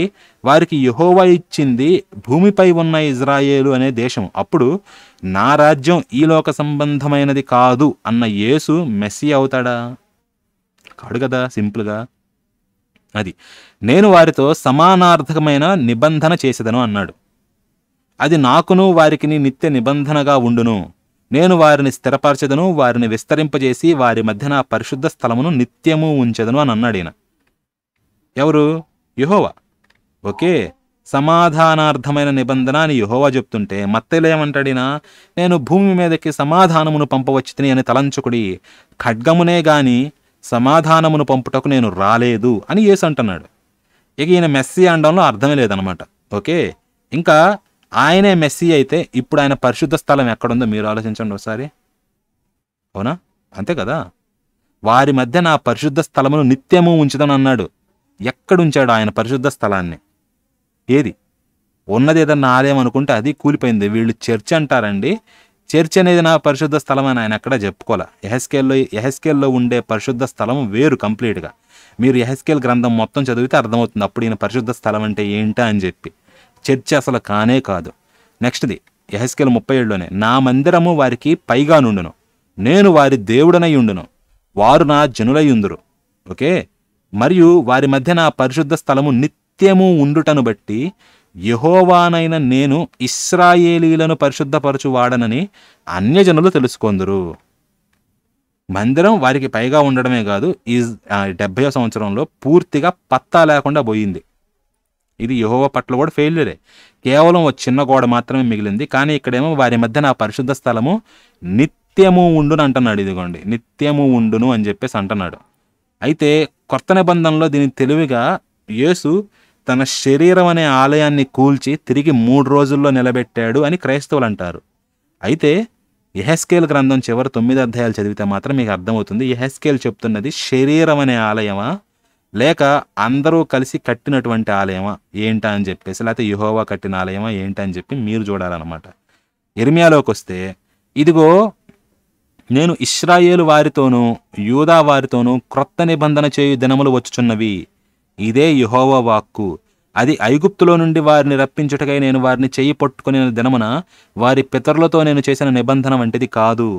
వారికి యెహోవా ఇచ్చింది భూమిపై ఉన్న ఇజ్రాయేలు అనే దేశం. అప్పుడు నా రాజ్యం ఈ లోక సంబంధమైనది కాదు అన్న యేసు మెస్సియా అవుతాడా? కాడు కదా, సింపుల్గా. అది. నేను వారితో సమానార్థకమైన నిబంధన చేసేదను అన్నాడు. అది నాకును వారికి నిత్య నిబంధనగా ఉండును. నేను వారిని స్థిరపరచెదను, వారిని విస్తరింపజేసి వారి మధ్య నా పరిశుద్ధ స్థలమును నిత్యము ఉంచెదను అని అన్నాడు ఈయన. ఎవరు? యెహోవా. ఓకే, సమాధానార్థమైన నిబంధన అని యెహోవా చెప్తుంటే మత్తయిలో ఏమంటాడు ఈయన? నేను భూమి మీదకి సమాధానమును పంపవచ్చుని అని తలంచుకుడి, ఖడ్గమునే గాని సమాధానమును పంపుటకు నేను రాలేదు అని యేసు అంటున్నాడు. ఇక ఈయన మెస్సీ అనడంలో అర్థమే లేదనమాట. ఓకే, ఇంకా ఆయనే మెస్సీ అయితే ఇప్పుడు ఆయన పరిశుద్ధ స్థలం ఎక్కడుందో మీరు ఆలోచించండి ఒకసారి. అవునా? అంతే కదా. వారి మధ్య నా పరిశుద్ధ స్థలమును నిత్యము ఉంచుదని అన్నాడు. ఎక్కడుంచాడు ఆయన పరిశుద్ధ స్థలాన్ని? ఏది? ఉన్నది ఏదన్నా ఆలయం అనుకుంటే అది కూలిపోయింది. వీళ్ళు చర్చ్ అంటారండి. చర్చ్ అనేది నా పరిశుద్ధ స్థలం అని ఆయన ఎక్కడా చెప్పుకోలే. యెహెజ్కేల్లో ఉండే పరిశుద్ధ స్థలం వేరు కంప్లీట్గా. మీరు యెహెజ్కేల్ గ్రంథం మొత్తం చదివితే అర్థమవుతుంది అప్పుడు ఈయన పరిశుద్ధ స్థలం అంటే ఏంటా అని చెప్పి. చర్చ్ అసలు కానే కాదు. నెక్స్ట్ది యెహెజ్కేల్ 37లోనే, నా మందిరము వారికి పైగా నుండును, నేను వారి దేవుడనై ఉండును, వారు నా జనులై ఉందురు. ఓకే. మరియు వారి మధ్య నా పరిశుద్ధ స్థలము నిత్యము ఉండుటను బట్టి యెహోవానైన నేను ఇశ్రాయేలీలను పరిశుద్ధపరచువాడనని అన్యజనులు తెలుసుకొందురు. మందిరం వారికి పైగా ఉండడమే కాదు, ఈ 70వ సంవత్సరంలో పూర్తిగా పత్తా లేకుండా పోయింది. ఇది యెహోవా పట్ల కూడా ఫెయిల్యూరే. కేవలం ఒక చిన్న గోడ మాత్రమే మిగిలింది. కానీ ఇక్కడేమో వారి మధ్య నా పరిశుద్ధ స్థలము నిత్యము ఉండును అంటున్నాడు. ఇదిగోండి, నిత్యము ఉండును అని చెప్పేసి అంటున్నాడు. అయితే కొత్త నిబంధనలో దీని తెలివిగా యేసు తన శరీరం అనే ఆలయాన్ని కూల్చి తిరిగి 3 రోజుల్లో నిలబెట్టాడు అని క్రైస్తవులు అంటారు. అయితే యెహెజ్కేల్ గ్రంథం చివరి 9 అధ్యాయాలు చదివితే మాత్రం మీకు అర్థమవుతుంది యెహెజ్కేల్ చెప్తున్నది శరీరం అనే ఆలయమా లేక అందరూ కలిసి కట్టినటువంటి ఆలయమా ఏంటా అని చెప్పేసి, లేకపోతే యెహోవా కట్టిన ఆలయమా ఏంటా అని చెప్పి మీరు చూడాలన్నమాట. ఇర్మియాలోకి వస్తే, ఇదిగో నేను ఇశ్రాయేలు వారితోనూ యూదా వారితోనూ క్రొత్త నిబంధన చేయు దినములు వచ్చుచున్నవి, ఇదే యెహోవా వాక్కు. అది ఐగుప్తులో నుండి వారిని రప్పించుటకై నేను వారిని చెయ్యి పట్టుకునే దినమున వారి పితరులతో నేను చేసిన నిబంధన వంటిది కాదు.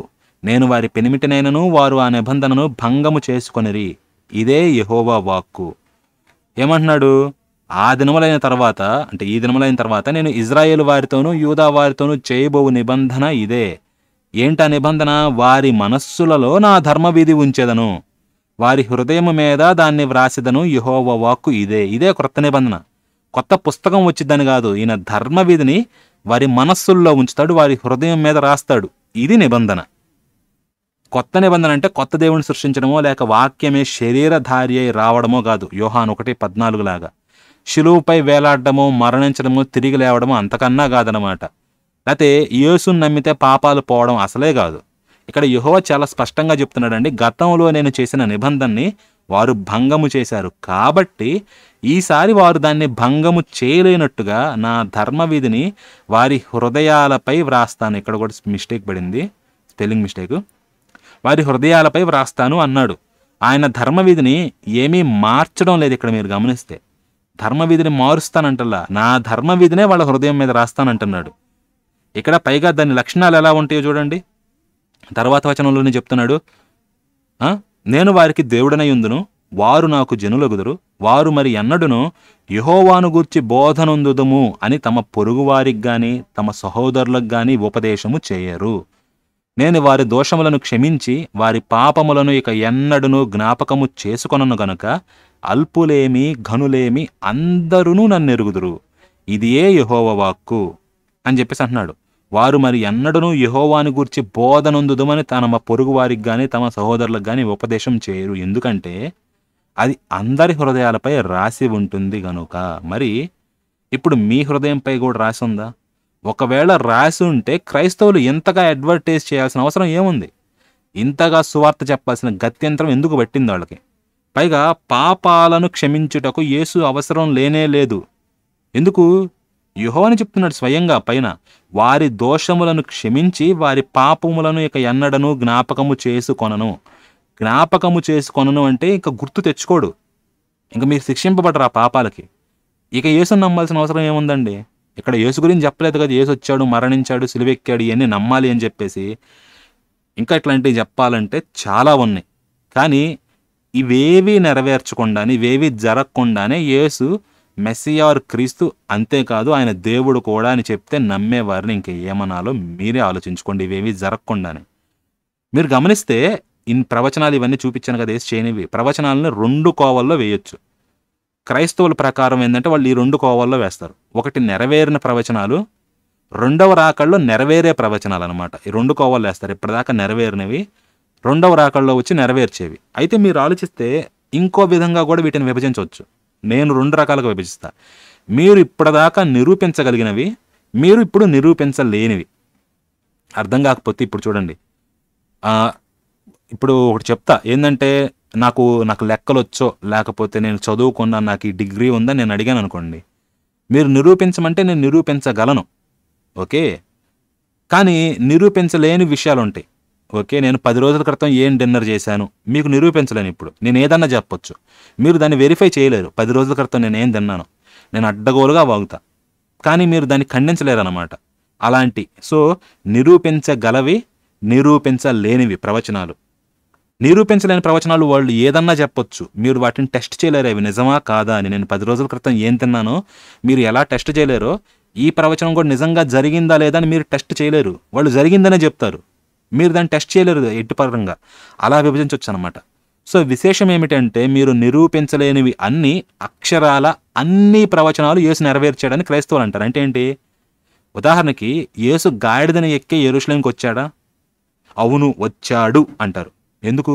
నేను వారి పెనిమిటినైనను వారు ఆ నిబంధనను భంగము చేసుకొనిరి, ఇదే యెహోవా వాక్కు. ఏమంటున్నాడు? ఆ దినములైన తర్వాత, అంటే ఈ దినములైన తర్వాత నేను ఇజ్రాయేలు వారితోనూ యూదా వారితోనూ చేయబోవు నిబంధన ఇదే. ఏంటా నిబంధన? వారి మనస్సులలో నా ధర్మవిధి ఉంచెదను, వారి హృదయము మీద దాన్ని వ్రాసిదను, యెహోవా వాక్కు ఇదే. ఇదే క్రొత్త నిబంధన. కొత్త పుస్తకం వచ్చిద్దని కాదు, ఈయన ధర్మవిధిని వారి మనస్సుల్లో ఉంచుతాడు, వారి హృదయం మీద రాస్తాడు. ఇది నిబంధన. కొత్త నిబంధన అంటే కొత్త దేవుని సృష్టించడమో లేక వాక్యమే శరీరధారి అయి రావడమో కాదు. యోహాను 1:14 లాగా శిలువుపై వేలాడడమో మరణించడమో తిరిగి లేవడమో అంతకన్నా కాదనమాట. లేకపోతే యేసుని నమ్మితే పాపాలు పోవడం అసలే కాదు. ఇక్కడ యెహోవా చాలా స్పష్టంగా చెప్తున్నాడండి, గతంలో నేను చేసిన నిబంధనని వారు భంగము చేశారు కాబట్టి ఈసారి వారు దాన్ని భంగము చేయలేనట్టుగా నా ధర్మవిధిని వారి హృదయాలపై వ్రాస్తాను. ఇక్కడ కూడా మిస్టేక్ పడింది, స్పెల్లింగ్ మిస్టేక్. వారి హృదయాలపై వ్రాస్తాను అన్నాడు. ఆయన ధర్మవిధిని ఏమీ మార్చడం లేదు. ఇక్కడ మీరు గమనిస్తే ధర్మవిధిని మారుస్తానంటల్లా, నా ధర్మవిధినే వాళ్ళ హృదయం మీద రాస్తానంటున్నాడు. ఇక్కడ పైగా దాని లక్షణాలు ఎలా ఉంటాయో చూడండి. తర్వాత వచనంలోనే చెప్తున్నాడు, నేను వారికి దేవుడనై ఉందును, వారు నాకు జనులగుదురు, వారు మరి ఎన్నడును యెహోవాను గూర్చి బోధనొందుదుము అని తమ పొరుగువారికి గాని తమ సహోదరులకు గాని ఉపదేశము చేయరు. నేను వారి దోషములను క్షమించి వారి పాపములను ఇక ఎన్నడును జ్ఞాపకము చేసుకొనను గనుక అల్పులేమి ఘనులేమి అందరూ నన్ను ఎరుగుదురు, ఇదియే యెహోవా వాక్కు అని చెప్పేసి అంటున్నాడు. వారు మరి ఎన్నడూ యెహోవాను గూర్చి బోధనొందుదమని తమ పొరుగు వారికి కానీ తమ సహోదరులకు కానీ ఉపదేశం చేయరు, ఎందుకంటే అది అందరి హృదయాలపై రాసి ఉంటుంది గనుక. మరి ఇప్పుడు మీ హృదయంపై కూడా రాసి ఉందా? ఒకవేళ రాసి ఉంటే క్రైస్తవులు ఇంతగా అడ్వర్టైజ్ చేయాల్సిన అవసరం ఏముంది? ఇంతగా సువార్త చెప్పాల్సిన గత్యంతరం ఎందుకు పట్టింది వాళ్ళకి? పైగా పాపాలను క్షమించుటకు యేసు అవసరం లేనే లేదు. ఎందుకు? యెహోవాని చెప్తున్నాడు స్వయంగా పైన, వారి దోషములను క్షమించి వారి పాపములను ఇక ఎన్నడను జ్ఞాపకము చేసుకొనను. జ్ఞాపకము చేసుకొనను అంటే ఇక గుర్తు తెచ్చుకోడు, ఇంక మీరు శిక్షింపబడరు ఆ పాపాలకి. ఇక యేసుని నమ్మాల్సిన అవసరం ఏముందండి? ఇక్కడ యేసు గురించి చెప్పలేదు కదా, యేసు వచ్చాడు, మరణించాడు, సిలువెక్కాడు, ఇవన్నీ నమ్మాలి అని చెప్పేసి. ఇంకా ఇట్లాంటివి చెప్పాలంటే చాలా ఉన్నాయి. కానీ ఇవేవి నెరవేర్చకుండానే, ఇవేవి జరగకుండానే యేసు మెస్సియా క్రీస్తు, అంతేకాదు ఆయన దేవుడు కూడా అని చెప్తే నమ్మేవారిని ఇంక ఏమనాలో మీరే ఆలోచించుకోండి. ఇవేవి జరగకుండానే మీరు గమనిస్తే ప్రవచనాలు ఇవన్నీ చూపించాను కదా, వేసి చేయనివి ప్రవచనాలను 2 కోవల్లో వేయొచ్చు. క్రైస్తవుల ప్రకారం ఏంటంటే వాళ్ళు ఈ 2 కోవల్లో వేస్తారు. ఒకటి నెరవేరిన ప్రవచనాలు, రెండవ రాకల్లో నెరవేరే ప్రవచనాలు అనమాట. ఈ 2 కోవల్లో వేస్తారు. ఇప్పటిదాకా నెరవేరినవి, రెండవ రాకల్లో వచ్చి నెరవేర్చేవి. అయితే మీరు ఆలోచిస్తే ఇంకో విధంగా కూడా వీటిని విభజించవచ్చు. నేను 2 రకాలుగా విభజిస్తా. మీరు ఇప్పటిదాకా నిరూపించగలిగినవి, మీరు ఇప్పుడు నిరూపించలేనివి. అర్థం కాకపోతే ఇప్పుడు చూడండి, ఇప్పుడు ఒకటి చెప్తా ఏంటంటే, నాకు లెక్కలొచ్చో లేకపోతే నేను చదువుకున్నాను, నాకు ఈ డిగ్రీ ఉందని నేను అడిగాను అనుకోండి, మీరు నిరూపించమంటే నేను నిరూపించగలను. ఓకే. కానీ నిరూపించలేని విషయాలుంటాయి. ఓకే. నేను 10 రోజుల క్రితం ఏం డిన్నర్ చేశాను మీకు నిరూపించలేను. ఇప్పుడు నేను ఏదన్నా చెప్పొచ్చు, మీరు దాన్ని వెరిఫై చేయలేరు. 10 రోజుల క్రితం నేనేం తిన్నాను, నేను అడ్డగోలుగా వాగుతా, కానీ మీరు దాన్ని ఖండించలేరన్నమాట. అలాంటి సో నిరూపించగలవి, నిరూపించలేనివి ప్రవచనాలు. నిరూపించలేని ప్రవచనాలు వాళ్ళు ఏదన్నా చెప్పొచ్చు, మీరు వాటిని టెస్ట్ చేయలేరు. అవి నిజమా కాదా అని. నేను 10 రోజుల క్రితం ఏం తిన్నానో మీరు ఎలా టెస్ట్ చేయలేరో, ఈ ప్రవచనం కూడా నిజంగా జరిగిందా లేదా అని మీరు టెస్ట్ చేయలేరు. వాళ్ళు జరిగిందనే చెప్తారు, మీరు దాన్ని టెస్ట్ చేయలేరు ఎట్టుపరంగా. అలా విభజించవచ్చు అనమాట. సో విశేషం ఏమిటంటే, మీరు నిరూపించలేనివి అన్ని అక్షరాల అన్ని ప్రవచనాలు యేసు నెరవేర్చాడని క్రైస్తవులు అంటారు. అంటే ఏంటి? ఉదాహరణకి యేసు గాడిదని ఎక్కి యెరూషలేంకి వచ్చాడా? అవును వచ్చాడు అంటారు. ఎందుకు?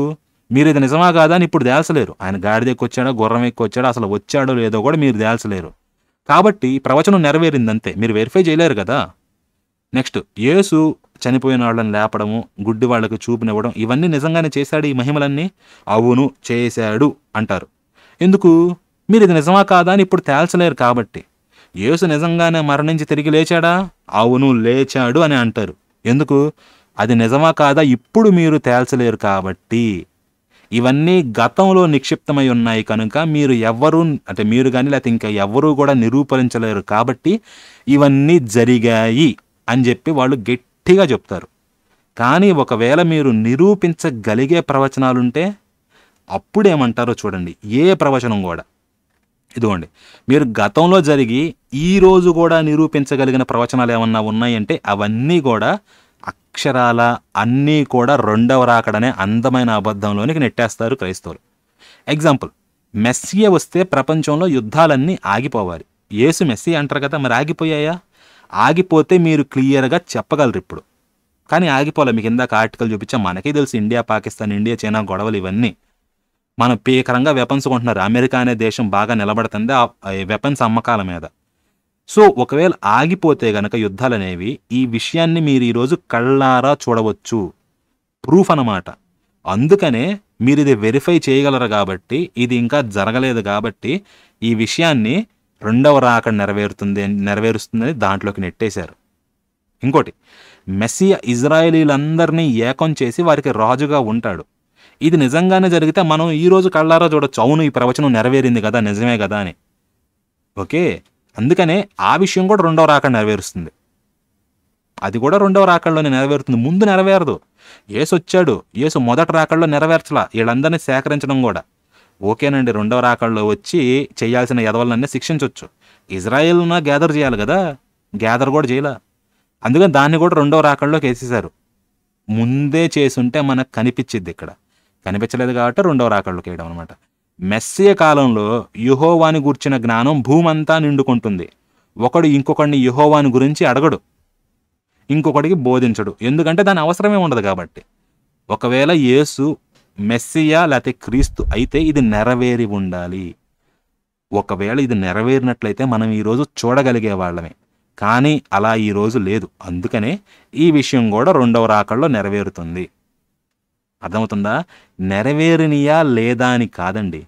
మీరు ఇది నిజమా కాదా అని ఇప్పుడు తేల్చలేరు. ఆయన గాడిద ఎక్కి వచ్చాడా, గుర్రం ఎక్కి వచ్చాడా, అసలు వచ్చాడో లేదో కూడా మీరు తేల్చలేరు. కాబట్టి ప్రవచనం నెరవేరిందంతే, మీరు వెరిఫై చేయలేరు కదా. నెక్స్ట్, యేసు చనిపోయిన వాళ్ళని లేపడము, గుడ్డి వాళ్ళకి చూపునివ్వడం, ఇవన్నీ నిజంగానే చేశాడు ఈ మహిమలన్నీ? అవును చేశాడు అంటారు. ఎందుకు? మీరు ఇది నిజమా కాదా అని ఇప్పుడు తేల్చలేరు కాబట్టి. యేసు నిజంగానే మరణించి తిరిగి లేచాడా? అవును లేచాడు అని అంటారు. ఎందుకు? అది నిజమా కాదా ఇప్పుడు మీరు తేల్చలేరు కాబట్టి. ఇవన్నీ గతంలో నిక్షిప్తమై ఉన్నాయి కనుక మీరు ఎవ్వరూ, అంటే మీరు కానీ లేకపోతే ఇంకా ఎవ్వరూ కూడా నిరూపించలేరు కాబట్టి ఇవన్నీ జరిగాయి అని చెప్పి వాళ్ళు గట్టిగా చెప్తారు. కానీ ఒకవేళ మీరు నిరూపించగలిగే ప్రవచనాలుంటే అప్పుడేమంటారో చూడండి. ఏ ప్రవచనం కూడా ఇదిగోండి, మీరు గతంలో జరిగి ఈరోజు కూడా నిరూపించగలిగిన ప్రవచనాలు ఏమన్నా ఉన్నాయంటే అవన్నీ కూడా అక్షరాల అన్నీ కూడా రెండవ రాకడనే అందమైన అబద్ధంలోనికి నెట్టేస్తారు క్రైస్తవులు. ఎగ్జాంపుల్, మెస్సియా వస్తే ప్రపంచంలో యుద్ధాలన్నీ ఆగిపోవాలి. యేసు మెస్సియా అంటారు కదా, మరి ఆగిపోయాయా? ఆగిపోతే మీరు క్లియర్గా చెప్పగలరు ఇప్పుడు. కానీ ఆగిపోలే. మీకు ఇందాక ఆర్టికల్ చూపించా, మనకే తెలుసు ఇండియా పాకిస్తాన్, ఇండియా చైనా గొడవలు ఇవన్నీ. మనం పీకరంగా వెపన్స్ కొంటున్నారు. అమెరికా అనే దేశం బాగా నిలబడుతుంది ఆ వెపన్స్ అమ్మకాల మీద. సో ఒకవేళ ఆగిపోతే గనక యుద్ధాలు అనేవి, ఈ విషయాన్ని మీరు ఈరోజు కళ్ళారా చూడవచ్చు. ప్రూఫ్ అన్నమాట. అందుకనే మీరు ఇది వెరిఫై చేయగలరు కాబట్టి, ఇది ఇంకా జరగలేదు కాబట్టి ఈ విషయాన్ని రెండవ రాకడ నెరవేరుస్తుందని దాంట్లోకి నెట్టేశారు. ఇంకోటి, మెస్సియా ఇజ్రాయేలీలందరినీ ఏకం చేసి వారికి రాజుగా ఉంటాడు. ఇది నిజంగానే జరిగితే మనం ఈరోజు కళ్ళారా చూడొచ్చు, అవును ఈ ప్రవచనం నెరవేరింది కదా, నిజమే కదా అని. ఓకే. అందుకనే ఆ విషయం కూడా రెండవ రాకడ నెరవేరుస్తుంది. అది కూడా రెండవ రాకడలోనే నెరవేరుతుంది, ముందు నెరవేరదు. యేసు వచ్చాడు, యేసు మొదటి రాకడలో నెరవేర్చలా, వీళ్ళందరినీ సేకరించడం కూడా. ఓకేనండి, రెండవ రాకడలో వచ్చి చేయాల్సిన ఎదవలన్నీ శిక్షించవచ్చు. ఇజ్రాయేల్న గ్యాదర్ చేయాలి కదా, గ్యాదర్ కూడా చేయలే. అందుకని దాన్ని కూడా రెండవ రాకడలోకి వేసేశారు. ముందే చేసుంటే మనకు కనిపించిద్ది, ఇక్కడ కనిపించలేదు కాబట్టి రెండవ రాకడలోకి వేయడం అనమాట. మెస్సియ కాలంలో యెహోవాని గూర్చిన జ్ఞానం భూమంతా నిండుకుంటుంది. ఒకడు ఇంకొకడిని యెహోవాని గురించి అడగడు, ఇంకొకడికి బోధించడు, ఎందుకంటే దాని అవసరమే ఉండదు కాబట్టి. ఒకవేళ యేసు మెస్సియా లేకపోతే క్రీస్తు అయితే ఇది నెరవేరి ఉండాలి. ఒకవేళ ఇది నెరవేరినట్లయితే మనం ఈరోజు చూడగలిగే వాళ్ళమే. కానీ అలా ఈరోజు లేదు. అందుకనే ఈ విషయం కూడా రెండవ రాకడలో నెరవేరుతుంది. అర్థమవుతుందా? నెరవేరినయా లేదా అని కాదండి,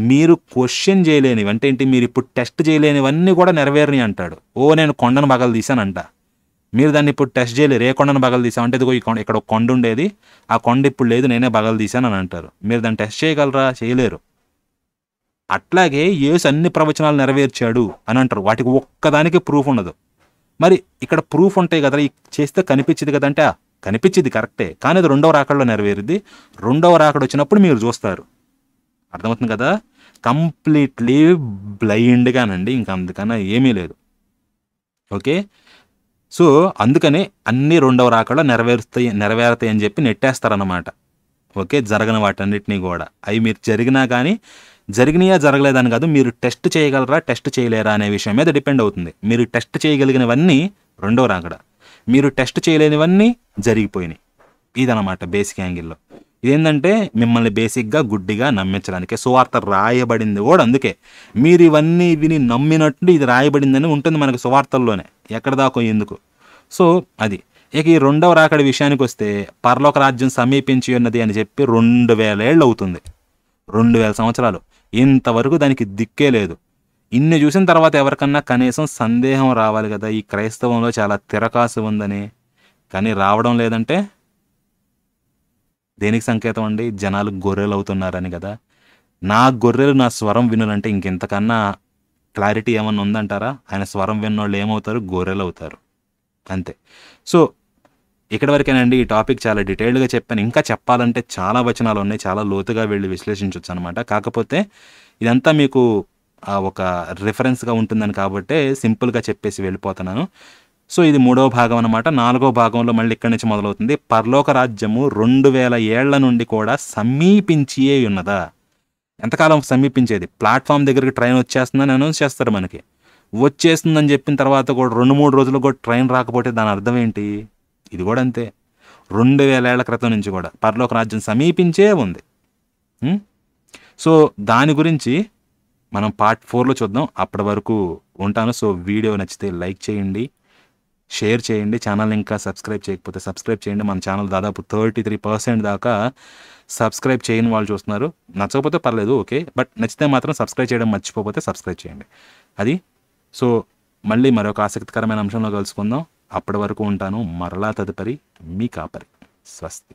మీరు క్వశ్చన్ చేయలేనివి, అంటే ఏంటి, మీరు ఇప్పుడు టెస్ట్ చేయలేనివన్నీ కూడా నెరవేరిని అంటాడు. నేను కొండను బగలు తీశానంట, మీరు దాన్ని ఇప్పుడు టెస్ట్ చేయలేరు. ఏ కొండను బగలు తీసామంటే ఇదిగో ఈ కొండ, ఇక్కడ ఒక కొండ ఉండేది, ఆ కొండ ఇప్పుడు లేదు, నేనే బగలు తీశాను అని అంటారు. మీరు దాన్ని టెస్ట్ చేయగలరా? చేయలేరు. అట్లాగే యేసు అన్ని ప్రవచనాలు నెరవేర్చాడు అని అంటారు, వాటికి ఒక్కదానికి ప్రూఫ్ ఉండదు. మరి ఇక్కడ ప్రూఫ్ ఉంటాయి కదా, చేస్తే కనిపించింది కదంటే కనిపించింది కరెక్టే, కానీ అది రెండవ రాకడలో నెరవేరుద్ది. రెండవ రాకడ వచ్చినప్పుడు మీరు చూస్తారు. అర్థమవుతుంది కదా? కంప్లీట్లీ బ్లైండ్గానండి, ఇంకా అందుకన్నా ఏమీ లేదు. ఓకే. సో అందుకనే అన్ని రెండవ రాకడలో నెరవేరుతాయి అని చెప్పి నెట్టేస్తారన్నమాట. ఓకే. జరగని వాటన్నిటినీ కూడా, అవి మీరు జరిగినా కానీ, జరిగినాయా జరగలేదని కాదు, మీరు టెస్ట్ చేయగలరా టెస్ట్ చేయలేరా అనే విషయం మీద డిపెండ్ అవుతుంది. మీరు టెస్ట్ చేయగలిగినవన్నీ రెండవ రాకడ, మీరు టెస్ట్ చేయలేనివన్నీ జరిగిపోయినాయి. ఇదన్నమాట బేసిక్ యాంగిల్లో. ఇదేంటంటే మిమ్మల్ని బేసిక్గా గుడ్డిగా నమ్మించడానికి సువార్త రాయబడింది కూడా అందుకే. మీరు ఇవన్నీ విని నమ్మినట్టు ఇది రాయబడిందని ఉంటుంది మనకు సువార్తల్లోనే, ఎక్కడ దాకా ఎందుకు. సో అది ఇక ఈ రెండవ రాకడి విషయానికి వస్తే పరలోక రాజ్యం సమీపించి ఉన్నది అని చెప్పి 2000 ఏళ్ళు అవుతుంది. 2000 సంవత్సరాలు. ఇంతవరకు దానికి దిక్కే లేదు. ఇన్ని చూసిన తర్వాత ఎవరికన్నా కనీసం సందేహం రావాలి కదా, ఈ క్రైస్తవంలో చాలా తిరకాసు ఉందని. కానీ రావడం లేదంటే దేనికి సంకేతం అండి? జనాలు గొర్రెలు అవుతున్నారని కదా. నా గొర్రెలు నా స్వరం వినులంటే ఇంకెంతకన్నా క్లారిటీ ఏమన్నా ఉందంటారా? ఆయన స్వరం విన్నోళ్ళు ఏమవుతారు? గొర్రెలు అవుతారు, అంతే. సో ఇక్కడి వరకేనండి. ఈ టాపిక్ చాలా డీటెయిల్డ్గా చెప్పాను. ఇంకా చెప్పాలంటే చాలా వచనాలు ఉన్నాయి, చాలా లోతుగా వెళ్ళి విశ్లేషించవచ్చు అనమాట. కాకపోతే ఇదంతా మీకు ఒక రిఫరెన్స్గా ఉంటుందని కాబట్టే సింపుల్గా చెప్పేసి వెళ్ళిపోతున్నాను. సో ఇది 3వ భాగం అనమాట. 4వ భాగంలో మళ్ళీ ఇక్కడి నుంచి మొదలవుతుంది. పరలోక రాజ్యము 2000 ఏళ్ల నుండి కూడా సమీపించియే ఉన్నదా? ఎంతకాలం సమీపించేది? ప్లాట్ఫామ్ దగ్గరికి ట్రైన్ వచ్చేస్తుందని అనౌన్స్ చేస్తారు మనకి. వచ్చేస్తుందని చెప్పిన తర్వాత కూడా 2-3 రోజులు కూడా ట్రైన్ రాకపోతే దాని అర్థం ఏంటి? ఇది కూడా అంతే. 2000 ఏళ్ల క్రితం నుంచి కూడా పరలోక రాజ్యం సమీపించే ఉంది. సో దాని గురించి మనం పార్ట్ 4లో చూద్దాం. అప్పటి వరకు ఉంటాను. సో వీడియో నచ్చితే లైక్ చేయండి, షేర్ చేయండి. ఛానల్ ఇంకా సబ్స్క్రైబ్ చేయకపోతే సబ్స్క్రైబ్ చేయండి. మన ఛానల్ దాదాపు 33% దాకా సబ్స్క్రైబ్ చేయని వాళ్ళు చూస్తున్నారు. నచ్చకపోతే పర్లేదు, ఓకే. బట్ నచ్చితే మాత్రం సబ్స్క్రైబ్ చేయడం మర్చిపోతే సబ్స్క్రైబ్ చేయండి. అది. సో మళ్ళీ మరొక ఆసక్తికరమైన అంశంలో కలుసుకుందాం. అప్పటి వరకు ఉంటాను. మరలా తదుపరి మీ కాపరి. స్వస్తి.